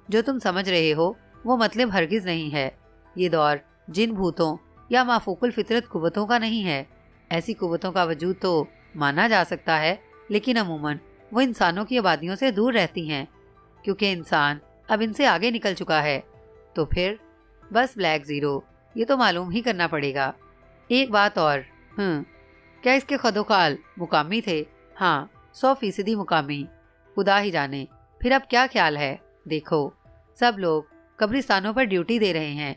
جو تم سمجھ رہے ہو وہ مطلب ہرگز نہیں ہے۔ یہ دور جن بھوتوں یا مافوق الفطرت قوتوں کا نہیں ہے۔ ایسی قوتوں کا وجود تو مانا جا سکتا ہے، لیکن عموماً وہ انسانوں کی آبادیوں سے دور رہتی ہیں، کیونکہ انسان اب ان سے آگے نکل چکا ہے۔ تو پھر بس بلیک زیرو، یہ تو معلوم ہی کرنا پڑے گا۔ ایک بات اور، کیا اس کے خدوخال مقامی تھے؟ ہاں، 100% مقامی۔ خدا ہی جانے پھر اب کیا خیال ہے۔ دیکھو، سب لوگ قبرستانوں پر ڈیوٹی دے رہے ہیں،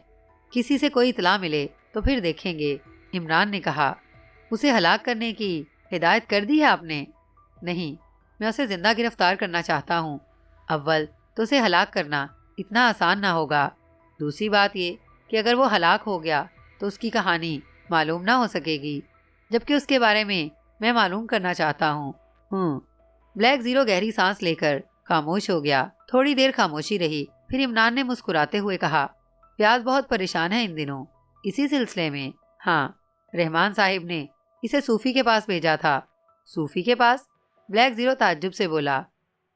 کسی سے کوئی اطلاع ملے تو پھر دیکھیں گے، عمران نے کہا۔ اسے ہلاک کرنے کی ہدایت کر دی ہے آپ نے؟ نہیں، میں اسے زندہ گرفتار کرنا چاہتا ہوں۔ اول تو اسے ہلاک کرنا اتنا آسان نہ ہوگا، دوسری بات یہ کہ اگر وہ ہلاک ہو گیا تو اس کی کہانی معلوم نہ ہو سکے گی، جبکہ اس کے بارے میں معلوم کرنا چاہتا ہوں۔ بلیک زیرو گہری سانس لے کر خاموش ہو گیا۔ تھوڑی دیر خاموشی رہی، پھر عمران نے مسکراتے ہوئے کہا، فیاض بہت پریشان ہے ان دنوں، اسی سلسلے میں۔ ہاں، رحمان صاحب نے اسے صوفی کے پاس بھیجا تھا۔ صوفی کے پاس؟ بلیک زیرو تعجب سے بولا۔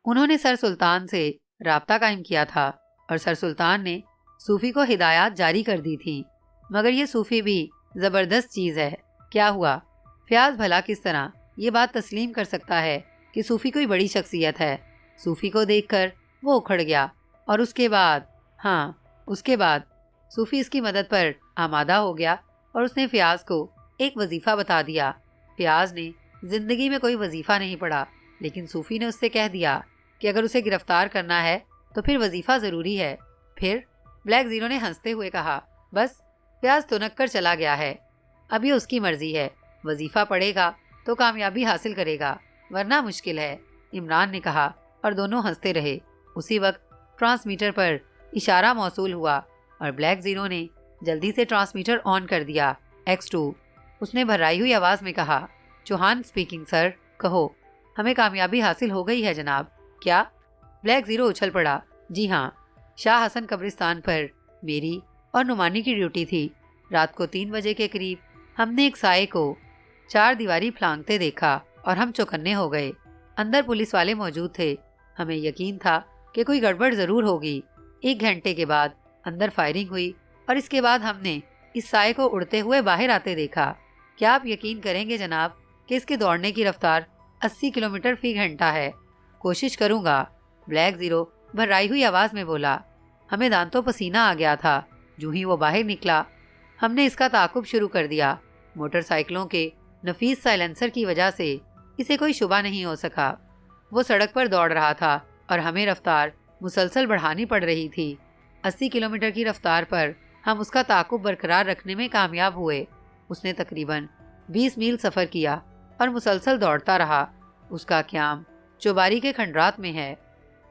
انہوں نے سر سلطان سے رابطہ قائم کیا تھا اور سر سلطان نے صوفی کو ہدایات جاری کر دی تھیں، مگر یہ صوفی بھی زبردست چیز ہے۔ کیا ہوا؟ فیاض بھلا کس طرح یہ بات تسلیم کر سکتا ہے کہ صوفی کوئی بڑی شخصیت ہے؟ صوفی کو دیکھ کر وہ اکھڑ گیا، اور اس کے بعد صوفی اس کی مدد پر آمادہ ہو گیا اور اس نے فیاض کو ایک وظیفہ بتا دیا۔ فیاض نے زندگی میں کوئی وظیفہ نہیں پڑھا، لیکن صوفی نے اس سے کہہ دیا کہ اگر اسے گرفتار کرنا ہے تو پھر وظیفہ ضروری ہے۔ پھر؟ بلیک زیرو نے ہنستے ہوئے کہا۔ بس، فیاض تنک کر چلا گیا ہے۔ اب یہ اس کی مرضی ہے، وظیفہ پڑھے گا تو کامیابی حاصل کرے گا، ورنہ مشکل ہے، عمران نے کہا، اور دونوں ہنستے رہے۔ اسی وقت ٹرانسمیٹر پر اشارہ موصول ہوا اور بلیک زیرو نے جلدی سے ٹرانسمیٹر آن کر دیا۔ X2۔ اس نے بھرائی ہوئی آواز میں کہا۔ چوہان اسپیکنگ سر، کہو۔ ہمیں کامیابی حاصل ہو گئی ہے جناب۔ کیا؟ بلیک زیرو اچھل پڑا۔ جی ہاں، شاہ حسن قبرستان پر میری اور نعمانی کی ڈیوٹی تھی۔ رات کو 3 بجے کے قریب ہم نے ایک سائے کو 4 دیواری پھلانگتے دیکھا اور ہم چوکنے ہو گئے۔ اندر پولیس والے موجود تھے۔ ہمیں یقین تھا کہ کوئی گڑبڑ ضرور ہوگی۔ 1 گھنٹے کے بعد اندر فائرنگ ہوئی اور اس کے بعد ہم نے اس سائے کو اڑتے ہوئے باہر آتے دیکھا۔ کیا آپ یقین کریں گے جناب کہ اس کے دوڑنے کی رفتار 80 کلومیٹر فی گھنٹہ ہے؟ کوشش کروں گا، بلیک زیرو بھرائی ہوئی آواز میں بولا۔ ہمیں دانتوں پسینہ آ گیا تھا۔ جو ہی وہ باہر نکلا ہم نے اس کا تعاقب شروع کر دیا۔ موٹر سائیکلوں کے نفیس سائلنسر کی وجہ سے اسے کوئی شبہ نہیں ہو سکا۔ وہ سڑک پر دوڑ رہا تھا اور ہمیں رفتار مسلسل بڑھانی پڑ رہی تھی۔ 80 کلومیٹر کی رفتار پر ہم اس کا تعاقب برقرار رکھنے میں کامیاب ہوئے۔ اس نے تقریباً 20 میل سفر کیا اور مسلسل دوڑتا رہا۔ اس کا قیام چوباری کے کھنڈرات میں ہے۔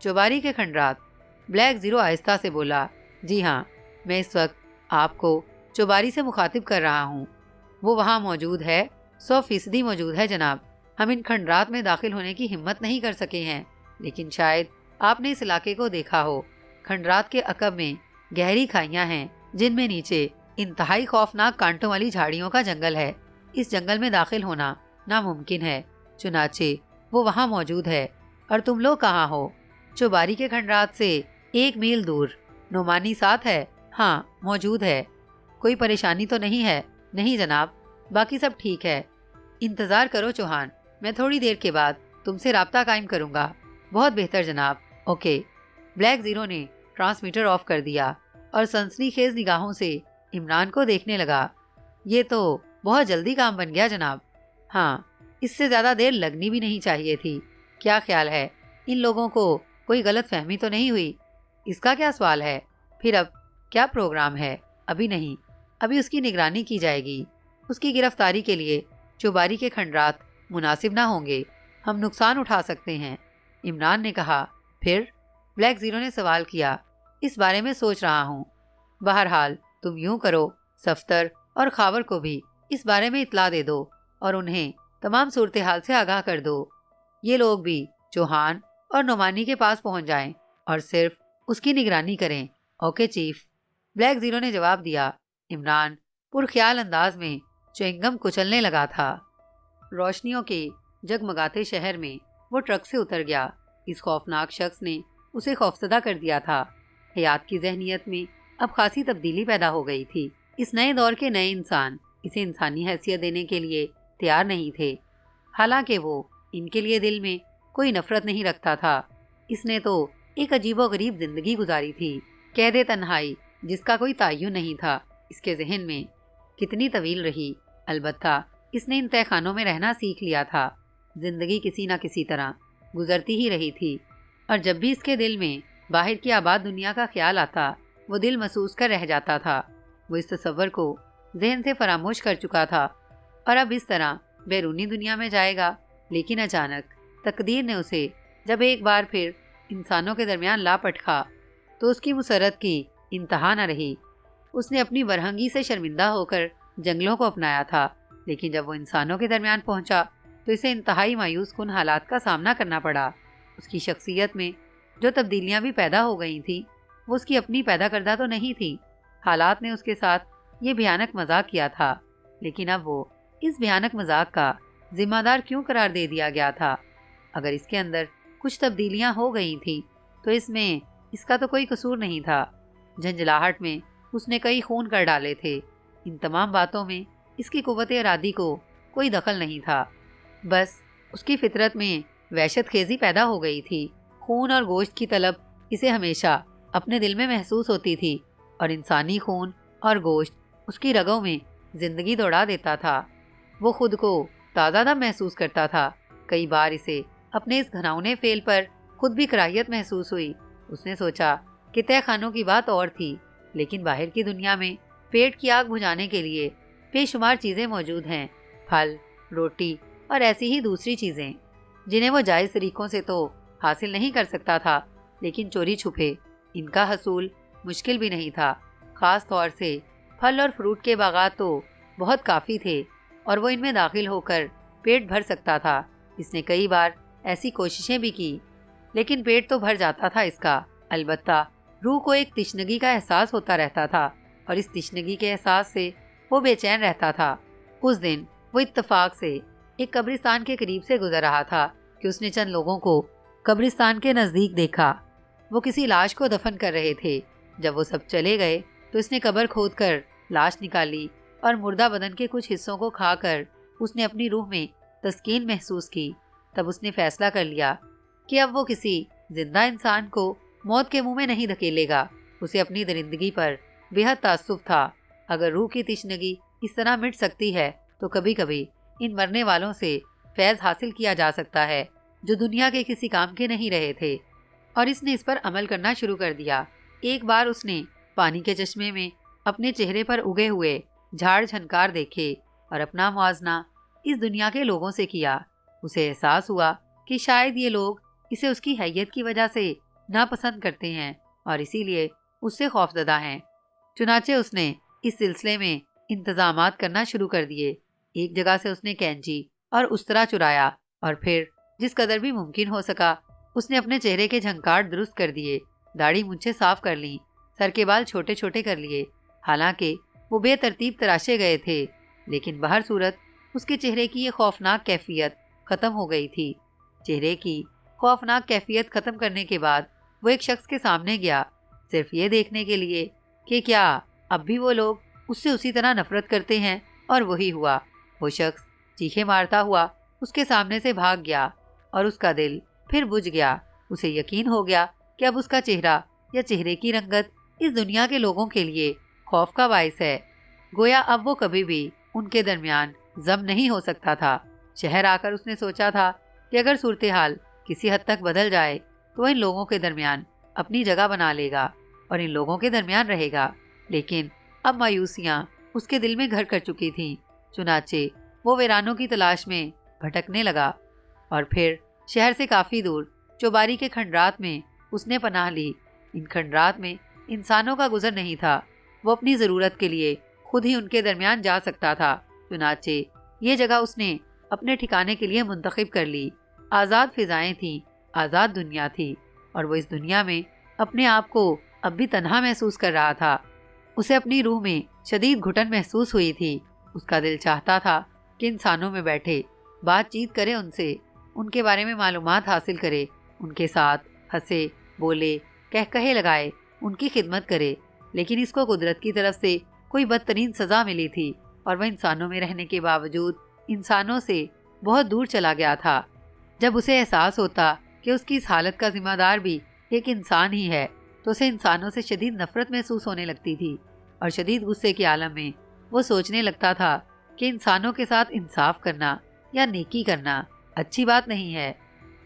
چوباری کے کھنڈرات؟ بلیک زیرو آہستہ سے بولا۔ جی ہاں، میں اس وقت آپ کو چوباری سے مخاطب کر رہا ہوں۔ وہ وہاں موجود ہے، 100% موجود ہے جناب۔ ہم ان کھنڈرات میں داخل ہونے کی ہمت نہیں کر سکے ہیں، لیکن شاید آپ نے اس علاقے کو دیکھا ہو۔ کھنڈرات کے عقب میں گہری کھائیاں ہیں جن میں نیچے انتہائی خوفناک کانٹوں والی جھاڑیوں کا جنگل ہے۔ اس جنگل میں داخل ہونا ناممکن ہے، چنانچہ وہ وہاں موجود ہے۔ اور تم لوگ کہاں ہو؟ چوباری کے کھنڈرات سے 1 میل دور۔ نعمانی ساتھ ہے؟ ہاں، موجود ہے۔ کوئی پریشانی تو نہیں ہے؟ نہیں جناب، باقی سب ٹھیک ہے۔ انتظار کرو چوہان، میں تھوڑی دیر کے بعد تم سے رابطہ قائم کروں گا۔ بہت بہتر جناب، اوکے۔ بلیک زیرو نے ٹرانسمیٹر آف کر دیا اور سنسنی خیز نگاہوں سے عمران کو دیکھنے لگا۔ یہ تو بہت جلدی کام بن گیا جناب۔ ہاں، اس سے زیادہ دیر لگنی بھی نہیں چاہیے تھی۔ کیا خیال ہے، ان لوگوں کو کوئی غلط فہمی تو نہیں ہوئی؟ اس کا کیا سوال ہے؟ پھر اب کیا پروگرام ہے؟ ابھی نہیں، ابھی اس کی نگرانی کی جائے گی۔ اس کی گرفتاری کے لیے چوباری کے کھنڈرات مناسب نہ ہوں گے، ہم نقصان اٹھا سکتے ہیں، عمران نے کہا۔ پھر؟ بلیک زیرو نے سوال کیا۔ اس بارے میں سوچ رہا ہوں۔ بہرحال تم یوں کرو، صفتر اور خاور کو بھی اس بارے میں اطلاع دے دو اور انہیں تمام صورتحال سے آگاہ کر دو۔ یہ لوگ بھی چوہان اور نعمانی کے پاس پہنچ جائیں اور صرف اس کی نگرانی کریں۔ اوکے چیف، بلیک زیرو نے جواب دیا۔ عمران پرخیال انداز میں چوئنگم کچلنے لگا تھا۔ روشنیوں کے جگمگاتے شہر میں وہ ٹرک سے اتر گیا۔ اس خوفناک شخص نے اسے خوفزدہ کر دیا تھا۔ حیات کی ذہنیت میں اب خاصی تبدیلی پیدا ہو گئی تھی۔ اس نئے دور کے نئے انسان اسے انسانی حیثیت دینے کے لیے تیار نہیں تھے، حالانکہ وہ ان کے لیے دل میں کوئی نفرت نہیں رکھتا تھا۔ اس نے تو ایک عجیب و غریب زندگی گزاری تھی، قید تنہائی جس کا کوئی تعین نہیں تھا اس کے ذہن میں۔ کتنی طویل رہی، البتہ اس نے ان تہہ خانوں میں رہنا سیکھ لیا تھا۔ زندگی کسی نہ کسی طرح گزرتی ہی رہی تھی، اور جب بھی اس کے دل میں باہر کی آباد دنیا کا خیال آتا، وہ دل محسوس کر رہ جاتا تھا۔ وہ اس تصور کو ذہن سے فراموش کر چکا تھا اور اب اس طرح بیرونی دنیا میں جائے گا۔ لیکن اچانک تقدیر نے اسے جب ایک بار پھر انسانوں کے درمیان لا پٹکا تو اس کی مسرت کی انتہا نہ رہی۔ اس نے اپنی برہنگی سے شرمندہ ہو کر جنگلوں کو اپنایا تھا، لیکن جب وہ انسانوں کے درمیان پہنچا تو اسے انتہائی مایوس کن حالات کا سامنا کرنا پڑا۔ اس کی شخصیت میں جو تبدیلیاں بھی پیدا ہو گئی تھیں وہ اس کی اپنی پیدا کردہ تو نہیں تھیں، حالات نے اس کے ساتھ یہ بھیانک مذاق کیا تھا، لیکن اب وہ اس بھیانک مذاق کا ذمہ دار کیوں قرار دے دیا گیا تھا؟ اگر اس کے اندر کچھ تبدیلیاں ہو گئی تھیں تو اس میں اس کا تو کوئی قصور نہیں تھا۔ جھنجھلاہٹ میں اس نے کئی خون کر ڈالے تھے۔ ان تمام باتوں میں اس کی قوت ارادی کو کوئی دخل نہیں تھا۔ بس اس کی فطرت میں وحشت خیزی پیدا ہو گئی تھی۔ خون اور گوشت کی طلب اسے ہمیشہ اپنے دل میں محسوس ہوتی تھی، اور انسانی خون اور گوشت اس کی رگوں میں زندگی دوڑا دیتا تھا۔ وہ خود کو تازہ دم محسوس کرتا تھا۔ کئی بار اسے اپنے اس گھناؤنے فعل پر خود بھی کراہیت محسوس ہوئی۔ اس نے سوچا کہ تہہ خانوں کی بات اور تھی، لیکن باہر کی دنیا میں پیٹ کی آگ بجھانے کے لیے بے شمار چیزیں موجود ہیں، پھل، روٹی اور ایسی ہی دوسری چیزیں جنہیں وہ جائز طریقوں سے تو حاصل نہیں کر سکتا تھا، لیکن چوری چھپے ان کا حصول مشکل بھی نہیں تھا۔ خاص طور سے پھل اور فروٹ کے باغات تو بہت کافی تھے اور وہ ان میں داخل ہو کر پیٹ بھر سکتا تھا۔ اس نے کئی بار ایسی کوششیں بھی کی، لیکن پیٹ تو بھر جاتا تھا اس کا، البتہ روح کو ایک تشنگی کا احساس ہوتا رہتا تھا، اور اس تشنگی کے احساس سے وہ بے چین رہتا تھا۔ اس دن وہ اتفاق سے ایک قبرستان کے قریب سے گزر رہا تھا کہ اس نے چند لوگوں کو قبرستان کے نزدیک دیکھا۔ وہ کسی لاش کو دفن کر رہے تھے۔ جب وہ سب چلے گئے تو اس نے قبر کھود کر لاش نکالی اور مردہ بدن کے کچھ حصوں کو کھا کر اس نے اپنی روح میں تسکین محسوس کی۔ تب اس نے فیصلہ کر لیا کہ اب وہ کسی زندہ انسان کو موت کے منہ میں نہیں دھکیلے گا۔ اسے اپنی درندگی پر بے حد تعصب تھا۔ اگر روح کی تشنگی اس طرح مٹ سکتی ہے تو کبھی کبھی ان مرنے والوں سے فیض حاصل کیا جا سکتا ہے جو دنیا کے کسی کام کے نہیں رہے تھے، اور اس نے اس پر عمل کرنا شروع کر دیا۔ ایک بار اس نے پانی کے چشمے میں اپنے چہرے پر اگے ہوئے جھاڑ جھنکار دیکھے اور اپنا موازنہ اس دنیا کے لوگوں سے کیا۔ اسے احساس ہوا کہ شاید یہ لوگ اسے اس کی حیت کی وجہ سے ناپسند کرتے ہیں اور اسی لیے اس سے خوفزدہ ہیں۔ چنانچہ اس نے اس سلسلے میں انتظامات کرنا شروع کر دیے۔ ایک جگہ سے اس نے کینچی اور استرا چرایا، اور پھر جس قدر بھی ممکن ہو سکا اس نے اپنے چہرے کے جھنکاٹ درست کر دیے، داڑھی مونچھیں صاف کر لیں، سر کے بال چھوٹے چھوٹے کر لیے۔ حالانکہ وہ بے ترتیب تراشے گئے تھے، لیکن بہر صورت اس کے چہرے کی یہ خوفناک کیفیت ختم ہو گئی تھی۔ چہرے کی خوفناک کیفیت ختم کرنے کے بعد وہ ایک شخص کے سامنے گیا، صرف یہ دیکھنے کے لیے کہ کیا اب بھی وہ لوگ اس سے اسی طرح نفرت کرتے ہیں، اور وہی ہوا۔ وہ شخص چیخیں مارتا ہوا اس کے سامنے سے بھاگ گیا، اور اس کا دل پھر بجھ گیا۔ اسے یقین ہو گیا کہ اب اس کا چہرہ یا چہرے کی رنگت اس دنیا کے لوگوں کے لیے خوف کا باعث ہے، گویا اب وہ کبھی بھی ان کے درمیان ضم نہیں ہو سکتا تھا۔ شہر آ کر اس نے سوچا تھا کہ اگر صورتحال کسی حد تک بدل جائے تو ان لوگوں کے درمیان اپنی جگہ بنا لے گا اور ان لوگوں کے درمیان رہے گا، لیکن اب مایوسیاں اس کے دل میں گھر کر چکی تھیں۔ چنانچہ وہ ویرانوں کی تلاش میں بھٹکنے لگا، اور پھر شہر سے کافی دور چوباری کے کھنڈرات میں اس نے پناہ لی۔ ان کھنڈرات میں انسانوں کا گزر نہیں تھا، وہ اپنی ضرورت کے لیے خود ہی ان کے درمیان جا سکتا تھا۔ چنانچہ یہ جگہ اس نے اپنے ٹھکانے کے لیے منتخب کر لی۔ آزاد فضائیں تھیں، آزاد دنیا تھی، اور وہ اس دنیا میں اپنے آپ کو اب بھی تنہا محسوس کر رہا تھا۔ اسے اپنی روح میں شدید گھٹن محسوس ہوئی تھی۔ اس کا دل چاہتا تھا کہ انسانوں میں بیٹھے، بات چیت کرے، ان سے ان کے بارے میں معلومات حاصل کرے، ان کے ساتھ ہنسے بولے، کہے لگائے، ان کی خدمت کرے، لیکن اس کو قدرت کی طرف سے کوئی بدترین سزا ملی تھی، اور وہ انسانوں میں رہنے کے باوجود انسانوں سے بہت دور چلا گیا تھا۔ جب اسے احساس ہوتا کہ اس کی اس حالت کا ذمہ دار بھی ایک انسان ہی ہے تو اسے انسانوں سے شدید نفرت محسوس ہونے لگتی تھی، اور شدید غصے کے عالم میں وہ سوچنے لگتا تھا کہ انسانوں کے ساتھ انصاف کرنا یا نیکی کرنا اچھی بات نہیں ہے۔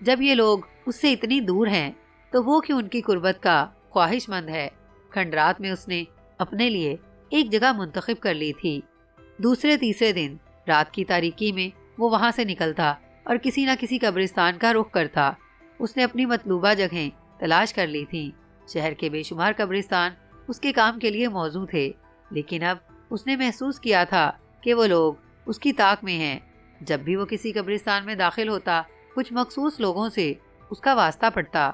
جب یہ لوگ اس سے اتنی دور ہیں تو وہ کیوں ان کی قربت کا خواہش مند ہے؟ کھنڈرات میں اس نے اپنے لیے ایک جگہ منتخب کر لی تھی۔ دوسرے تیسرے دن رات کی تاریکی میں وہ وہاں سے نکلتا اور کسی نہ کسی قبرستان کا رخ کرتا۔ اس نے اپنی مطلوبہ جگہیں تلاش کر لی تھیں۔ شہر کے بے شمار قبرستان اس کے کام کے لیے موزوں تھے، لیکن اب اس نے محسوس کیا تھا کہ وہ لوگ اس کی طاق میں ہیں۔ جب بھی وہ کسی قبرستان میں داخل ہوتا کچھ مخصوص لوگوں سے اس کا واسطہ پڑتا۔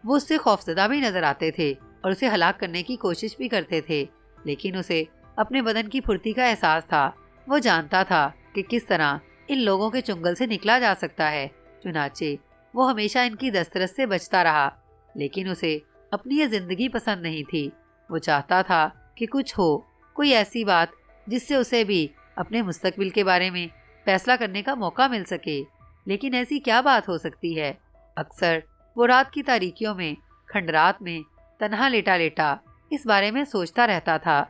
وہ اس سے خوفزدہ بھی نظر آتے تھے اور اسے ہلاک کرنے کی کوشش بھی کرتے تھے، لیکن اسے اپنے بدن کی پھرتی کا احساس تھا۔ وہ جانتا تھا کہ کس طرح ان لوگوں کے چنگل سے نکلا جا سکتا ہے۔ چنانچہ وہ ہمیشہ ان کی دسترس سے بچتا رہا، لیکن اسے اپنی یہ زندگی پسند نہیں تھی۔ وہ چاہتا تھا کہ کچھ ہو، کوئی ایسی بات جس سے اسے بھی اپنے مستقبل کے بارے میں فیصلہ کرنے کا موقع مل سکے۔ لیکن ایسی کیا بات ہو سکتی ہے؟ اکثر وہ رات کی تاریکیوں میں کھنڈرات میں تنہا لیٹا لیٹا اس بارے میں سوچتا رہتا تھا۔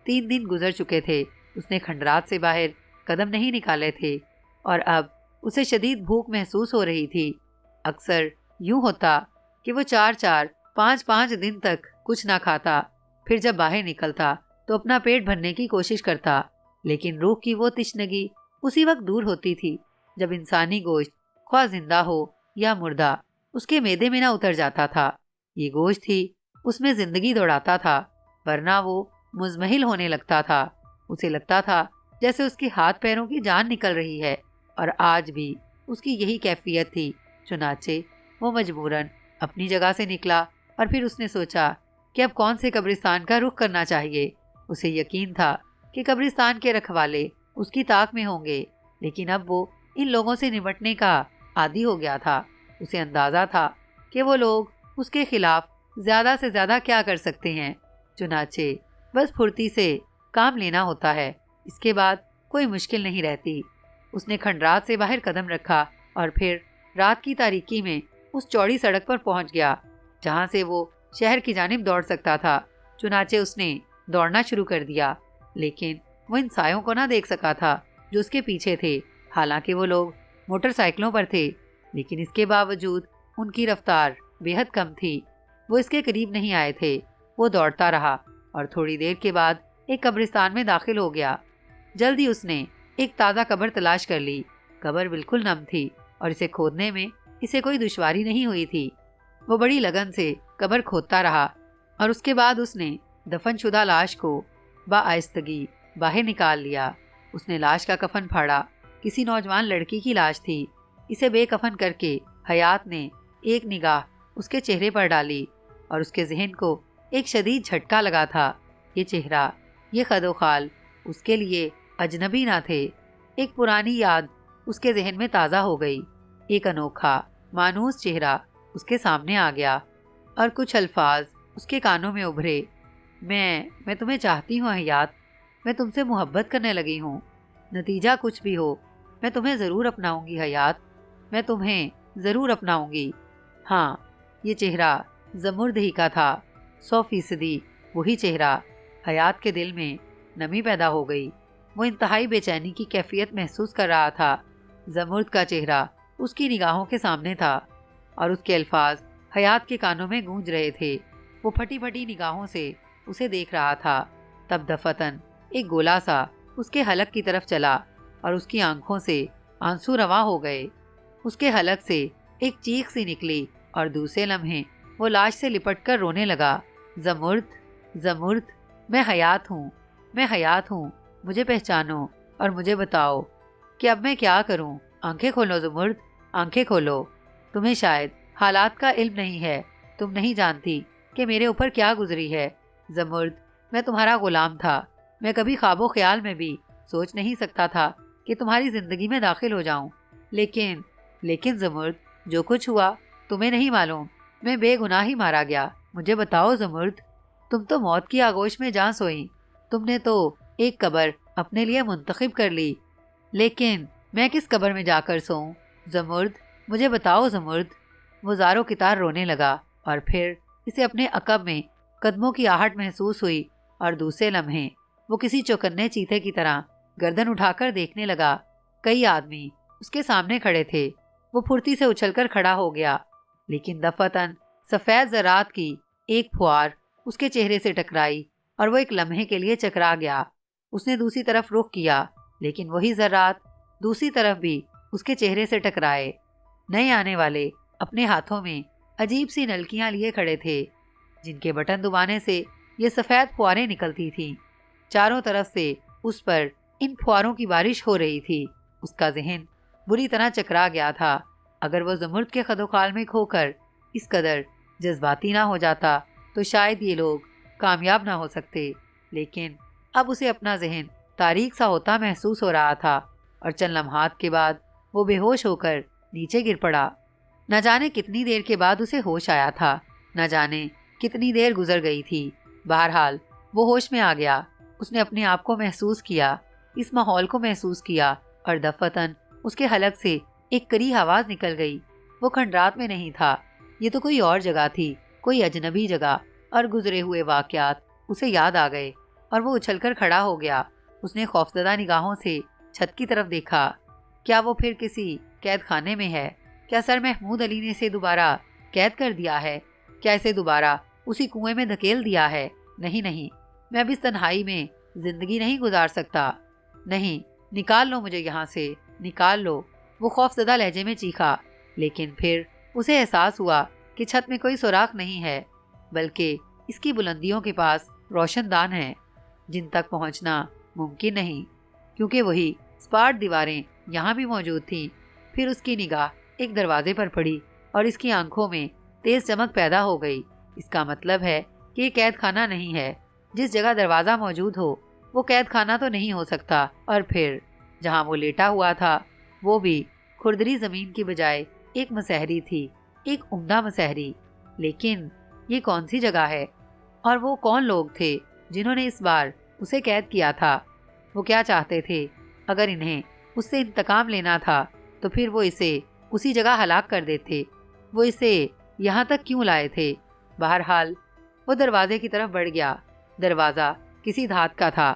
3 دن گزر چکے تھے، اس نے کھنڈرات سے باہر قدم نہیں نکالے تھے، اور اب اسے شدید بھوک محسوس ہو رہی تھی۔ اکثر یوں ہوتا کہ وہ 4-5 دن تک کچھ نہ کھاتا، پھر جب باہر نکلتا تو اپنا پیٹ بھرنے کی کوشش کرتا، لیکن روح کی وہ تشنگی اسی وقت دور ہوتی تھی جب انسانی گوشت، خواہ زندہ ہو یا مردہ، اس کے معدے میں نہ اتر جاتا تھا۔ یہ گوشت ہی اس میں زندگی دوڑاتا تھا، ورنہ وہ مزمحل ہونے لگتا تھا۔ اسے لگتا تھا جیسے اس کے ہاتھ پیروں کی جان نکل رہی ہے، اور آج بھی اس کی یہی کیفیت تھی۔ چنانچہ وہ مجبوراً اپنی جگہ سے نکلا، اور پھر اس نے سوچا کہ اب کون سے قبرستان کا رخ کرنا چاہیے۔ اسے یقین تھا کہ قبرستان کے رکھوالے اس کی طاق میں ہوں گے، لیکن اب وہ ان لوگوں سے نمٹنے کا عادی ہو گیا تھا۔ اسے اندازہ تھا کہ وہ لوگ اس کے خلاف زیادہ سے زیادہ کیا کر سکتے ہیں، چنانچہ بس پھرتی سے کام لینا ہوتا ہے، اس کے بعد کوئی مشکل نہیں رہتی۔ اس نے کھنڈرات سے باہر قدم رکھا اور پھر رات کی تاریکی میں اس چوڑی سڑک پر پہنچ گیا جہاں سے وہ شہر کی جانب دوڑ سکتا تھا۔ چنانچہ اس نے دوڑنا شروع کر دیا، لیکن وہ ان سایوں کو نہ دیکھ سکا تھا جو اس کے پیچھے تھے۔ حالانکہ وہ لوگ موٹر سائیکلوں پر تھے، لیکن اس کے باوجود ان کی رفتار بے حد کم تھی۔ وہ اس کے قریب نہیں آئے تھے۔ وہ دوڑتا رہا اور تھوڑی دیر کے بعد ایک قبرستان میں داخل ہو گیا۔ جلدی اس نے ایک تازہ قبر تلاش کر لی۔ قبر بالکل نم تھی اور اسے کھودنے میں اسے کوئی دشواری نہیں ہوئی تھی۔ وہ بڑی لگن سے قبر کھودتا رہا اور اس کے بعد اس نے دفن شدہ لاش کو بآہستگی باہر نکال لیا۔ اس نے لاش کا کفن پھاڑا۔ کسی نوجوان لڑکی کی لاش تھی۔ اسے بے کفن کر کے حیات نے ایک نگاہ اس کے چہرے پر ڈالی اور اس کے ذہن کو ایک شدید جھٹکا لگا تھا۔ یہ چہرہ، یہ خد و خال اس کے لیے اجنبی نہ تھے۔ ایک پرانی یاد اس کے ذہن میں تازہ ہو گئی۔ ایک انوکھا مانوس چہرہ اس کے سامنے آ گیا اور کچھ الفاظ اس کے کانوں میں ابھرے۔ میں تمہیں چاہتی ہوں حیات، میں تم سے محبت کرنے لگی ہوں۔ نتیجہ کچھ بھی ہو، میں تمہیں ضرور اپناؤں گی حیات، میں تمہیں ضرور اپناؤں گی۔ ہاں، یہ چہرہ زمرد ہی کا تھا، 100% وہی چہرہ۔ حیات کے دل میں نمی پیدا ہو گئی۔ وہ انتہائی بے چینی کی کیفیت محسوس کر رہا تھا۔ زمرد کا چہرہ اس کی نگاہوں کے سامنے تھا اور اس کے الفاظ حیات کے کانوں میں گونج رہے تھے۔ وہ پھٹی پھٹی نگاہوں سے اسے دیکھ رہا تھا۔ تب دفتن ایک گولا سا اس کے حلق کی طرف چلا اور اس کی آنکھوں سے آنسو رواں ہو گئے۔ اس کے حلق سے ایک چیخ سی نکلی اور دوسرے لمحے وہ لاش سے لپٹ کر رونے لگا۔ زمرد، میں حیات ہوں، میں حیات ہوں، مجھے پہچانو اور مجھے بتاؤ کہ اب میں کیا کروں۔ آنکھیں کھولو زمرد، آنکھیں کھولو۔ تمہیں شاید حالات کا علم نہیں ہے، تم نہیں جانتی کہ میرے اوپر کیا گزری ہے۔ زمرد، میں تمہارا غلام تھا، میں کبھی خواب و خیال میں بھی سوچ نہیں سکتا تھا کہ تمہاری زندگی میں داخل ہو جاؤں، لیکن زمرد، جو کچھ ہوا تمہیں نہیں معلوم، میں بے گناہ ہی مارا گیا۔ مجھے بتاؤ زمرد، تم تو موت کی آغوش میں جاں سوئی، تم نے تو ایک قبر اپنے لیے منتخب کر لی، لیکن میں کس قبر میں جا کر سوؤں؟ زمرد، مجھے بتاؤ زمرد۔ وہ زارو کتار رونے لگا اور پھر اسے اپنے عقب میں قدموں کی آہٹ محسوس ہوئی اور دوسرے لمحے وہ کسی چوکنے چیتے کی طرح گردن اٹھا کر دیکھنے لگا۔ کئی آدمی اس کے سامنے کھڑے تھے۔ وہ پھرتی سے اچھل کر کھڑا ہو گیا، لیکن دفتن سفید ذرات کی ایک پھوار اس کے چہرے سے ٹکرائی اور وہ ایک لمحے کے لیے چکرا گیا۔ اس نے دوسری طرف رخ کیا، لیکن وہی ذرات دوسری طرف بھی اس کے چہرے سے ٹکرائے۔ نئے آنے والے اپنے ہاتھوں میں عجیب سی نلکیاں لیے کھڑے تھے جن کے بٹن دبانے سے یہ سفید پھواریں نکلتی تھیں۔ چاروں طرف سے اس پر ان پھواروں کی بارش ہو رہی تھی۔ اس کا ذہن بری طرح چکرا گیا تھا۔ اگر وہ زمرد کے خد و خال میں کھو کر اس قدر جذباتی نہ ہو جاتا تو شاید یہ لوگ کامیاب نہ ہو سکتے۔ لیکن اب اسے اپنا ذہن تاریک سا ہوتا محسوس ہو رہا تھا اور چند لمحات کے بعد وہ بے ہوش ہو کر نیچے گر پڑا۔ نہ جانے کتنی دیر کے بعد اسے ہوش آیا تھا، نہ جانے کتنی دیر گزر گئی تھی، بہرحال وہ ہوش میں آ گیا۔ اس نے اپنے آپ کو محسوس کیا، اس ماحول کو محسوس کیا، اور دفتن اس کے حلق سے ایک کری آواز نکل گئی۔ وہ کھنڈرات میں نہیں تھا، یہ تو کوئی اور جگہ تھی، کوئی اجنبی جگہ، اور گزرے ہوئے واقعات اسے یاد آ گئے اور وہ اچھل کر کھڑا ہو گیا۔ اس نے خوفزدہ نگاہوں سے چھت کی طرف دیکھا۔ کیا وہ پھر کسی قید خانے میں ہے؟ کیا سر محمود علی نے اسے دوبارہ قید کر دیا ہے؟ کیا اسے دوبارہ اسی کنویں میں دھکیل دیا ہے؟ نہیں نہیں، میں اب اس تنہائی میں زندگی نہیں گزار سکتا۔ نہیں، نکال لو مجھے یہاں سے، نکال لو، وہ خوفزدہ لہجے میں چیخا۔ لیکن پھر اسے احساس ہوا کہ چھت میں کوئی سوراخ نہیں ہے، بلکہ اس کی بلندیوں کے پاس روشن دان ہیں جن تک پہنچنا ممکن نہیں، کیونکہ وہی سپاٹ دیواریں یہاں بھی موجود تھیں۔ پھر اس کی نگاہ ایک دروازے پر پڑی اور اس کی آنکھوں میں تیز چمک پیدا ہو گئی۔ اس کا مطلب ہے کہ یہ قید خانہ نہیں ہے۔ جس جگہ دروازہ موجود ہو وہ قید خانہ تو نہیں ہو سکتا۔ اور پھر جہاں وہ لیٹا ہوا تھا وہ بھی کھردری زمین کی بجائے ایک مسحری تھی، ایک عمدہ مسحری۔ لیکن یہ کون سی جگہ ہے؟ اور وہ کون لوگ تھے جنہوں نے اس بار اسے قید کیا تھا؟ وہ کیا چاہتے تھے؟ اگر انہیں اس سے انتقام لینا تھا تو پھر وہ اسے اسی جگہ ہلاک کر دیتے۔ وہ اسے یہاں تک کیوں لائے تھے؟ بہرحال وہ دروازے کی طرف بڑھ گیا۔ دروازہ کسی دھات کا تھا،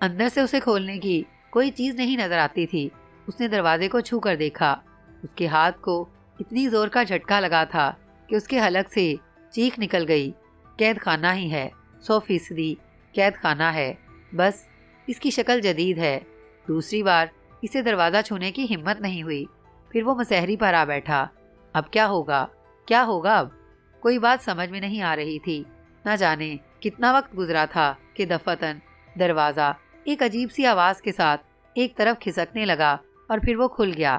اندر سے اسے کھولنے کی کوئی چیز نہیں نظر آتی تھی۔ اس نے دروازے کو چھو کر دیکھا۔ اس کے ہاتھ کو اتنی زور کا جھٹکا لگا تھا کہ اس کے حلق سے چیخ نکل گئی۔ قید خانہ ہی ہے، 100% قید خانہ ہے، بس اس کی شکل جدید ہے۔ دوسری بار اسے دروازہ چھونے کی ہمت نہیں ہوئی۔ پھر وہ مسحری پر آ بیٹھا۔ اب کیا ہوگا؟ کیا ہوگا اب؟ کوئی بات سمجھ میں نہیں آ رہی تھی۔ نہ جانے کتنا وقت گزرا تھا کہ دفتن دروازہ ایک عجیب سی آواز کے ساتھ ایک طرف کھسکنے لگا اور پھر وہ کھل گیا۔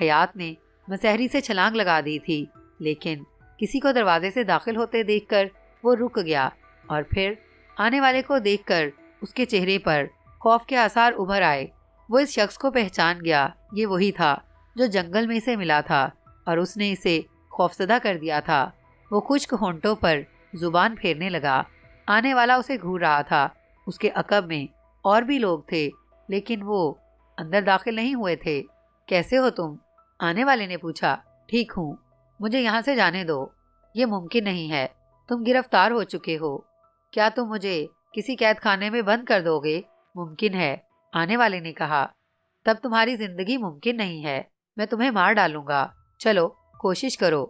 حیات نے مسحری سے چھلانگ لگا دی تھی، لیکن کسی کو دروازے سے داخل ہوتے دیکھ کر وہ رک گیا، اور پھر آنے والے کو دیکھ کر اس کے چہرے پر خوف کے آثار ابھر آئے۔ وہ اس شخص کو پہچان گیا۔ یہ وہی تھا جو جنگل میں اسے ملا تھا اور اس نے اسے خوفزدہ کر دیا تھا۔ وہ خشک ہونٹوں پر زبان پھیرنے لگا۔ آنے والا اسے گھور رہا تھا۔ اس کے عقب میں اور بھی لوگ تھے، لیکن وہ اندر داخل نہیں ہوئے تھے۔ کیسے ہو تم؟ آنے والے نے پوچھا۔ ٹھیک ہوں، مجھے یہاں سے جانے دو۔ یہ ممکن نہیں ہے، تم گرفتار ہو چکے ہو۔ کیا تم مجھے کسی قید خانے میں بند کر دو گے؟ ممکن ہے، آنے والے نے کہا۔ تب تمہاری زندگی ممکن نہیں ہے، میں تمہیں مار ڈالوں گا۔ چلو کوشش کرو۔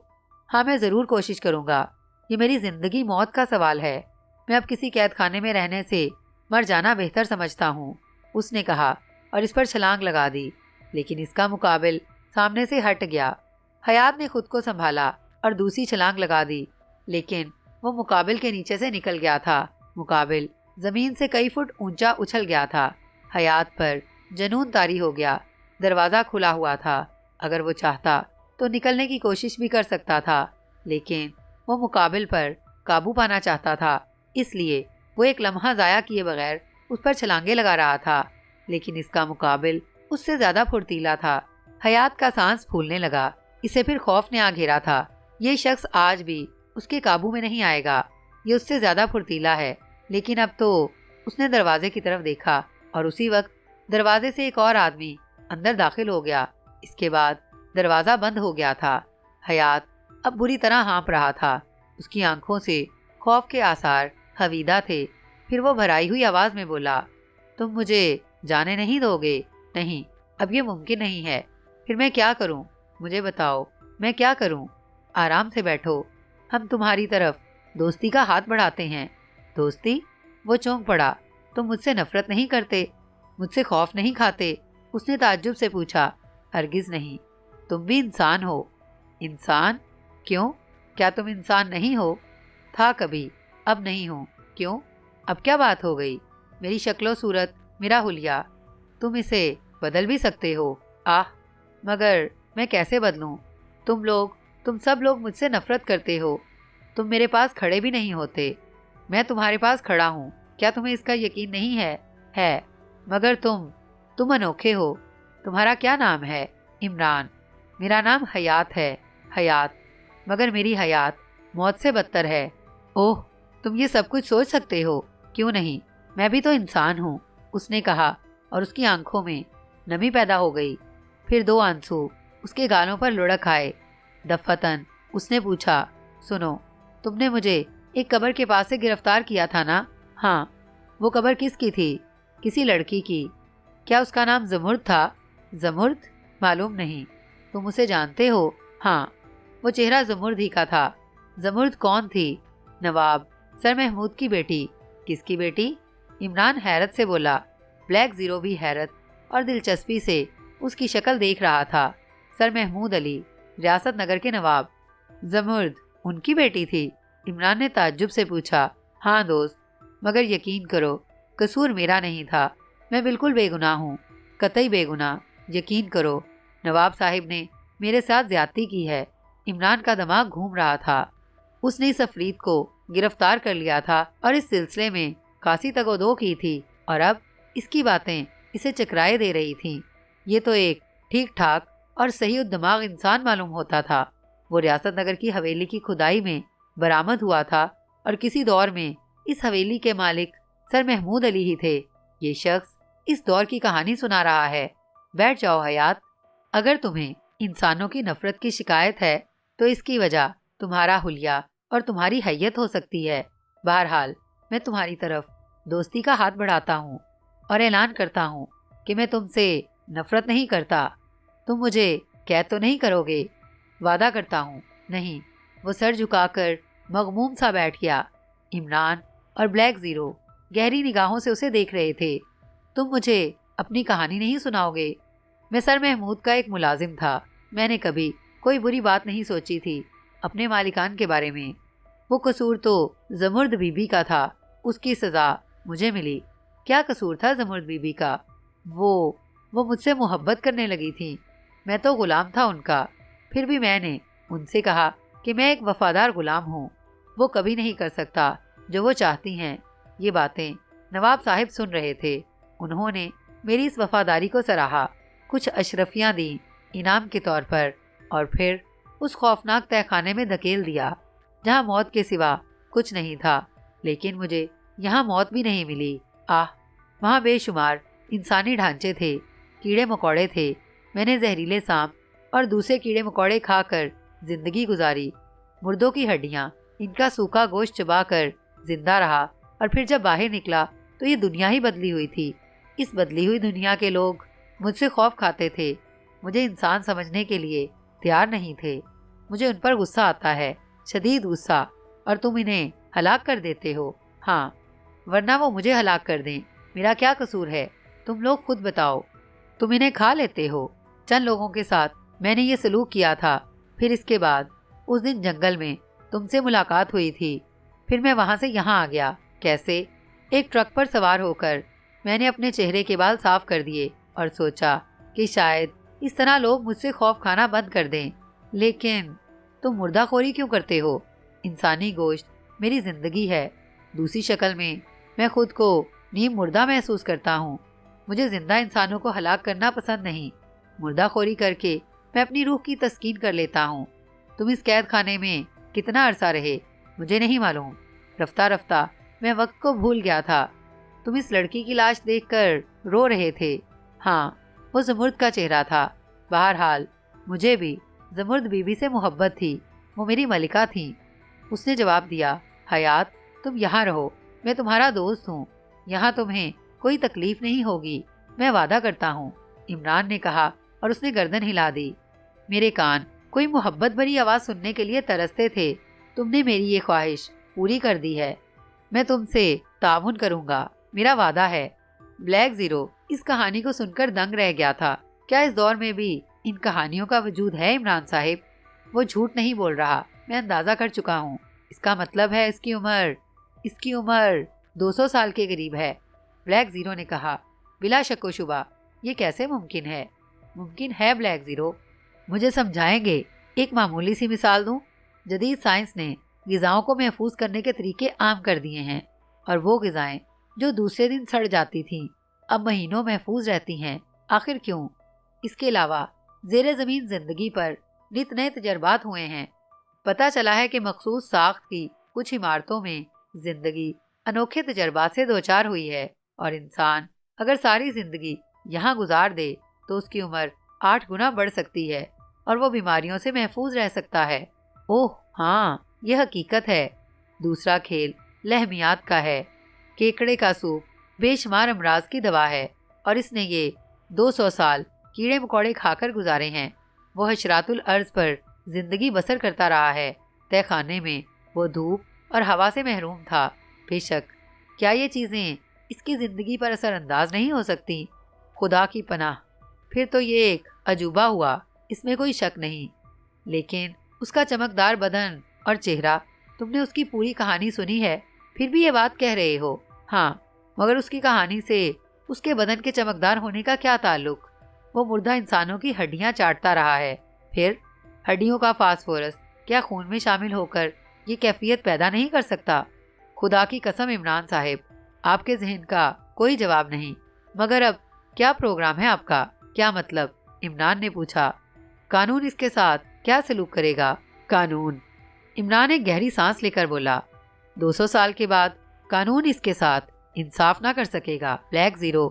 ہاں، میں ضرور کوشش کروں گا۔ یہ میری زندگی موت کا سوال ہے۔ میں اب کسی قید خانے میں رہنے سے مر جانا بہتر سمجھتا ہوں، اس نے کہا اور اس پر چھلانگ لگا دی، لیکن اس کا مقابل سامنے سے ہٹ گیا۔ حیات نے خود کو سنبھالا اور دوسری چھلانگ لگا دی، لیکن وہ مقابل کے نیچے سے نکل گیا تھا۔ مقابل زمین سے کئی فٹ اونچا اچھل گیا تھا۔ حیات پر جنون طاری ہو گیا۔ دروازہ کھلا ہوا تھا، اگر وہ چاہتا تو نکلنے کی کوشش بھی کر سکتا تھا، لیکن وہ مقابل پر قابو پانا چاہتا تھا، اس لیے وہ ایک لمحہ ضائع کیے بغیر اس پر چھلانگیں لگا رہا تھا۔ لیکن اس کا مقابل اس سے زیادہ پھرتیلا تھا۔ حیات کا سانس پھولنے لگا۔ اسے پھر خوف نے آ گھیرا تھا۔ یہ شخص آج بھی اس کے قابو میں نہیں آئے گا، یہ اس سے زیادہ پھرتیلا ہے۔ لیکن اب تو اس نے دروازے کی طرف دیکھا اور اسی وقت دروازے سے ایک اور آدمی اندر داخل ہو گیا۔ اس کے بعد دروازہ بند ہو گیا تھا۔ حیات اب بری طرح ہانپ رہا تھا۔ اس کی آنکھوں سے خوف کے آثار حویدہ تھے۔ پھر وہ بھرائی ہوئی آواز میں بولا، تم مجھے جانے نہیں دو گے؟ نہیں، اب یہ ممکن نہیں ہے۔ پھر میں کیا کروں؟ مجھے بتاؤ، میں کیا کروں؟ آرام سے بیٹھو، ہم تمہاری طرف دوستی کا ہاتھ بڑھاتے ہیں۔ دوستی؟ وہ چونک پڑا۔ تم مجھ سے نفرت نہیں کرتے؟ مجھ سے خوف نہیں کھاتے؟ اس نے تعجب سے پوچھا۔ ہرگز نہیں، تم بھی انسان ہو۔ انسان؟ کیوں؟ کیا تم انسان نہیں ہو؟ تھا کبھی، اب نہیں ہوں۔ کیوں؟ اب کیا بات ہو گئی؟ میری شکل و صورت، میرا حلیہ، تم اسے بدل بھی سکتے ہو۔ مگر میں کیسے بدلوں؟ تم سب لوگ مجھ سے نفرت کرتے ہو۔ تم میرے پاس کھڑے بھی نہیں ہوتے۔ میں تمہارے پاس کھڑا ہوں، کیا تمہیں اس کا یقین نہیں ہے؟ ہے، مگر تم انوکھے ہو۔ تمہارا کیا نام ہے؟ عمران۔ میرا نام حیات ہے۔ حیات، مگر میری حیات موت سے بدتر ہے۔ اوہ، تم یہ سب کچھ سوچ سکتے ہو، کیوں نہیں؟ میں بھی تو انسان ہوں، اس نے کہا، اور اس کی آنکھوں میں نمی پیدا ہو گئی۔ پھر 2 آنسو اس کے گالوں پر لڑک آئے۔ دفتن اس نے پوچھا، سنو، تم نے مجھے ایک قبر کے پاس سے گرفتار کیا تھا نا؟ ہاں۔ وہ قبر کس کی تھی؟ کسی لڑکی کی۔ کیا اس کا نام زمرد تھا؟ زمرد؟ معلوم نہیں۔ تم اسے جانتے ہو؟ ہاں، وہ چہرہ زمرد ہی کا تھا۔ زمرد کون تھی؟ نواب سر محمود کی بیٹی۔ کس کی بیٹی؟ عمران حیرت سے بولا۔ بلیک زیرو بھی حیرت اور دلچسپی سے اس کی شکل دیکھ رہا تھا۔ سر محمود علی، ریاست نگر کے نواب۔ زمرد ان کی بیٹی تھی؟ عمران نے تعجب سے پوچھا۔ ہاں دوست، مگر یقین کرو، قصور میرا نہیں تھا۔ میں بالکل بے گناہ ہوں، قطعی بے گناہ، یقین کرو۔ نواب صاحب نے میرے ساتھ زیادتی کی ہے۔ عمران کا دماغ گھوم رہا تھا۔ اس نے اس افرید کو گرفتار کر لیا تھا اور اس سلسلے میں خاصی تگ و دو کی تھی، اور اب اس کی باتیں اسے چکرائے دے رہی تھیں۔ یہ تو ایک ٹھیک ٹھاک اور صحیح الدماغ انسان معلوم ہوتا تھا۔ وہ ریاست نگر کی حویلی کی کھدائی میں برآمد ہوا تھا اور کسی دور میں اس حویلی کے مالک سر محمود علی ہی تھے۔ یہ شخص اس دور کی کہانی سنا رہا ہے۔ بیٹھ جاؤ حیات۔ اگر تمہیں انسانوں کی نفرت کی شکایت ہے تو اس کی وجہ تمہارا حلیہ اور تمہاری حیت ہو سکتی ہے۔ بہرحال میں تمہاری طرف دوستی کا ہاتھ بڑھاتا ہوں اور اعلان کرتا ہوں کہ میں تم سے نفرت نہیں کرتا۔ تم مجھے قید تو نہیں کرو گے؟ وعدہ کرتا ہوں نہیں۔ وہ سر جھکا کر مغموم سا بیٹھ گیا۔ عمران اور بلیک زیرو گہری نگاہوں سے اسے دیکھ رہے تھے۔ تم مجھے اپنی کہانی نہیں سناؤ گے؟ میں سر محمود کا ایک ملازم تھا۔ میں نے کبھی کوئی بری بات نہیں سوچی تھی اپنے مالکان کے بارے میں۔ وہ قصور تو زمرد بی بی کا تھا، اس کی سزا مجھے ملی۔ کیا قصور تھا زمرد بی بی کا؟ وہ مجھ سے محبت کرنے لگی تھی، میں تو غلام تھا ان کا۔ پھر بھی میں نے ان سے کہا کہ میں ایک وفادار غلام ہوں، وہ کبھی نہیں کر سکتا جو وہ چاہتی ہیں۔ یہ باتیں نواب صاحب سن رہے تھے۔ انہوں نے میری اس وفاداری کو سراہا، کچھ اشرفیاں دیں انعام کے طور پر، اور پھر اس خوفناک تہہ خانے میں دھکیل دیا جہاں موت کے سوا کچھ نہیں تھا۔ لیکن مجھے یہاں موت بھی نہیں ملی۔ وہاں بے شمار انسانی ڈھانچے تھے، کیڑے مکوڑے تھے۔ میں نے زہریلے سانپ اور دوسرے کیڑے مکوڑے کھا کر زندگی گزاری، مردوں کی ہڈیاں، ان کا سوکھا گوشت چبا کر زندہ رہا، اور پھر جب باہر نکلا تو یہ دنیا ہی بدلی ہوئی تھی۔ اس بدلی ہوئی دنیا کے لوگ مجھ سے خوف کھاتے تھے، مجھے انسان سمجھنے کے لیے تیار نہیں تھے۔ مجھے ان پر غصہ آتا ہے، شدید غصہ، اور تم انہیں ہلاک کر دیتے ہو۔ ہاں، ورنہ وہ مجھے ہلاک کر دیں، میرا کیا قصور ہے؟ تم لوگ خود بتاؤ۔ تم انہیں کھا لیتے ہو۔ چند لوگوں کے ساتھ میں نے یہ سلوک کیا تھا، پھر اس کے بعد اس دن جنگل میں تم سے ملاقات ہوئی تھی، پھر میں وہاں سے یہاں آ گیا۔ کیسے؟ ایک ٹرک پر سوار ہو کر میں نے اپنے چہرے کے بال صاف کر دیے اور سوچا کہ شاید اس طرح لوگ مجھ سے خوف کھانا بند کر دیں۔ لیکن تم مردہ خوری کیوں کرتے ہو؟ انسانی گوشت میری زندگی ہے، دوسری شکل میں خود کو نیم مردہ محسوس کرتا ہوں۔ مجھے زندہ انسانوں کو ہلاک کرنا پسند نہیں، مردہ خوری کر کے میں اپنی روح کی تسکین کر لیتا ہوں۔ تم اس قید خانے میں کتنا عرصہ رہے مجھے نہیں معلوم، رفتہ رفتہ میں وقت کو بھول گیا تھا۔ تم اس لڑکی کی لاش دیکھ کر رو رہے تھے۔ ہاں، وہ زمرد کا چہرہ تھا۔ بہرحال مجھے بھی زمرد بی بی سے محبت تھی، وہ میری ملکہ تھیں۔ اس نے جواب دیا، حیات تم یہاں رہو، میں تمہارا دوست ہوں، یہاں تمہیں کوئی تکلیف نہیں ہوگی، میں وعدہ کرتا ہوں۔ عمران نے کہا اور اس نے گردن ہلا دی۔ میرے کان کوئی محبت بھری آواز سننے کے لیے ترستے تھے۔ تم نے میری یہ خواہش پوری کر دی ہے، میں تم سے تعاون کروں گا، میرا وعدہ ہے۔ بلیک زیرو اس کہانی کو سن کر دنگ رہ گیا تھا۔ کیا اس دور میں بھی ان کہانیوں کا وجود ہے عمران صاحب؟ وہ جھوٹ نہیں بول رہا، میں اندازہ کر چکا ہوں۔ اس کا مطلب ہے اس کی عمر 200 سال کے قریب ہے۔ بلیک زیرو نے کہا، بلا شک و شبہ یہ کیسے ممکن ہے؟ ممکن ہے بلیک زیرو، مجھے سمجھائیں گے؟ ایک معمولی سی مثال دوں۔ جدید سائنس نے غذاؤں کو محفوظ کرنے کے طریقے عام کر دیے ہیں، اور وہ غذائیں جو دوسرے دن سڑ جاتی تھیں اب مہینوں محفوظ رہتی ہیں۔ آخر کیوں؟ اس کے علاوہ زیر زمین زندگی پر نت نئے تجربات ہوئے ہیں۔ پتہ چلا ہے کہ مخصوص ساخت کی کچھ عمارتوں میں زندگی انوکھے تجربات سے دوچار ہوئی ہے، اور انسان اگر ساری زندگی یہاں گزار دے تو اس کی عمر 8 گنا بڑھ سکتی ہے اور وہ بیماریوں سے محفوظ رہ سکتا ہے۔ اوہ ہاں، یہ حقیقت ہے۔ دوسرا کھیل لہمیات کا ہے۔ کیکڑے کا سوپ بے شمار امراض کی دوا ہے، اور اس نے یہ 200 سال کیڑے مکوڑے کھا کر گزارے ہیں۔ وہ حشرات الارض پر زندگی بسر کرتا رہا ہے۔ تہ خانے میں وہ دھوپ اور ہوا سے محروم تھا۔ بے شک، کیا یہ چیزیں اس کی زندگی پر اثر انداز نہیں ہو سکتی؟ خدا کی پناہ، پھر تو یہ ایک عجوبہ ہوا، اس میں کوئی شک نہیں۔ لیکن اس کا چمکدار بدن اور چہرہ، تم نے اس کی پوری کہانی سنی ہے، پھر بھی یہ بات کہہ رہے ہو؟ ہاں، مگر اس کی کہانی سے اس کے بدن کے چمکدار ہونے کا کیا تعلق؟ وہ مردہ انسانوں کی ہڈیاں چاٹتا رہا ہے۔ پھر ہڈیوں کا فاسفورس کیا خون میں شامل ہو کر یہ کیفیت پیدا نہیں کر سکتا؟ خدا کی قسم عمران صاحب، آپ کے ذہن کا کوئی جواب نہیں۔ مگر اب کیا پروگرام ہے آپ کا؟ کیا مطلب؟ عمران نے پوچھا۔ قانون اس کے ساتھ کیا سلوک کرے گا؟ قانون؟ عمران ایک گہری سانس لے کر بولا۔ 200 سال کے بعد قانون اس کے ساتھ انصاف نہ کر سکے گا، بلیک زیرو۔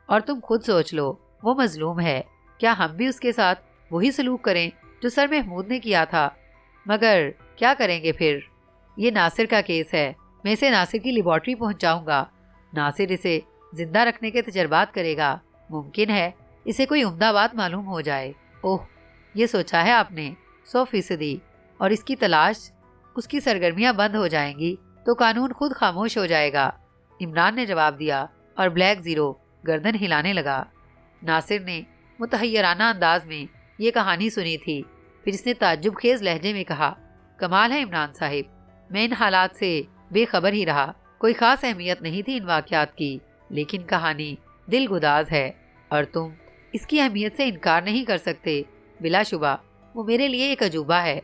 اور تم خود سوچ لو، وہ مظلوم ہے، کیا ہم بھی اس کے ساتھ وہی سلوک کریں جو سر محمود نے کیا تھا؟ مگر کیا کریں گے پھر؟ یہ ناصر کا کیس ہے، میں اسے ناصر کی لیبارٹری پہنچاؤں گا۔ ناصر اسے زندہ رکھنے کے تجربات کرے گا۔ ممکن ہے اسے کوئی عمدہ بات معلوم ہو جائے۔ اوہ، یہ سوچا ہے آپ نے؟ 100%۔ اور اس کی تلاش، اس کی سرگرمیاں بند ہو جائیں گی تو قانون خود خاموش ہو جائے گا، عمران نے جواب دیا، اور بلیک زیرو گردن ہلانے لگا۔ ناصر نے متحیرانہ انداز میں یہ کہانی سنی تھی، پھر اس نے تعجب خیز لہجے میں کہا، کمال ہے عمران صاحب، میں ان حالات سے بے خبر ہی رہا۔ کوئی خاص اہمیت نہیں تھی ان واقعات کی، لیکن کہانی دل گداز ہے، اور تم اس کی اہمیت سے انکار نہیں کر سکتے۔ بلا شبہ وہ میرے لیے ایک عجوبہ ہے،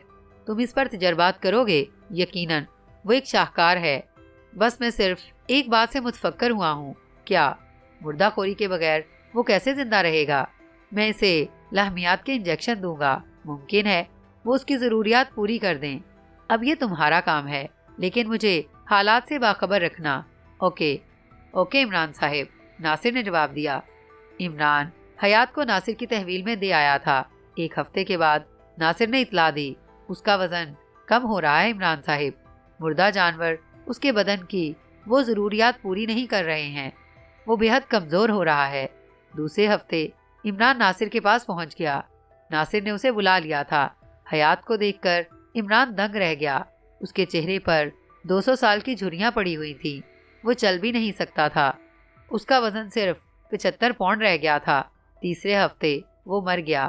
تم اس پر تجربات کرو گے، یقیناً وہ ایک شاہکار ہے۔ بس میں صرف ایک بات سے متفکر ہوا ہوں، کیا مردہ خوری کے بغیر وہ کیسے زندہ رہے گا؟ میں اسے لحمیات کے انجیکشن دوں گا، ممکن ہے وہ اس کی ضروریات پوری کر دیں۔ اب یہ تمہارا کام ہے، لیکن مجھے حالات سے باخبر رکھنا۔ اوکے اوکے عمران صاحب، ناصر نے جواب دیا۔ عمران حیات کو ناصر کی تحویل میں دے آیا تھا۔ 1 ہفتے کے بعد ناصر نے اطلاع دی، اس کا وزن کم ہو رہا ہے عمران صاحب، مردہ جانور اس کے بدن کی وہ ضروریات پوری نہیں کر رہے ہیں، وہ بے حد کمزور ہو رہا ہے۔ دوسرے ہفتے عمران ناصر کے پاس پہنچ گیا۔ ناصر نے اسے بلا لیا تھا۔ حیات کو دیکھ کر عمران دنگ رہ گیا۔ اس کے چہرے پر 200 سال کی جھریاں پڑی ہوئی تھیں، وہ چل بھی نہیں سکتا تھا۔ اس کا وزن صرف 75 پاؤنڈ رہ گیا تھا۔ تیسرے ہفتے وہ مر گیا۔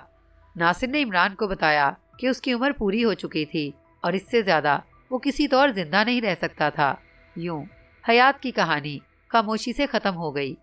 ناصر نے عمران کو بتایا کہ اس کی عمر پوری ہو چکی تھی اور اس سے زیادہ وہ کسی طور زندہ نہیں رہ سکتا تھا۔ یوں حیات کی کہانی خاموشی سے ختم ہو گئی۔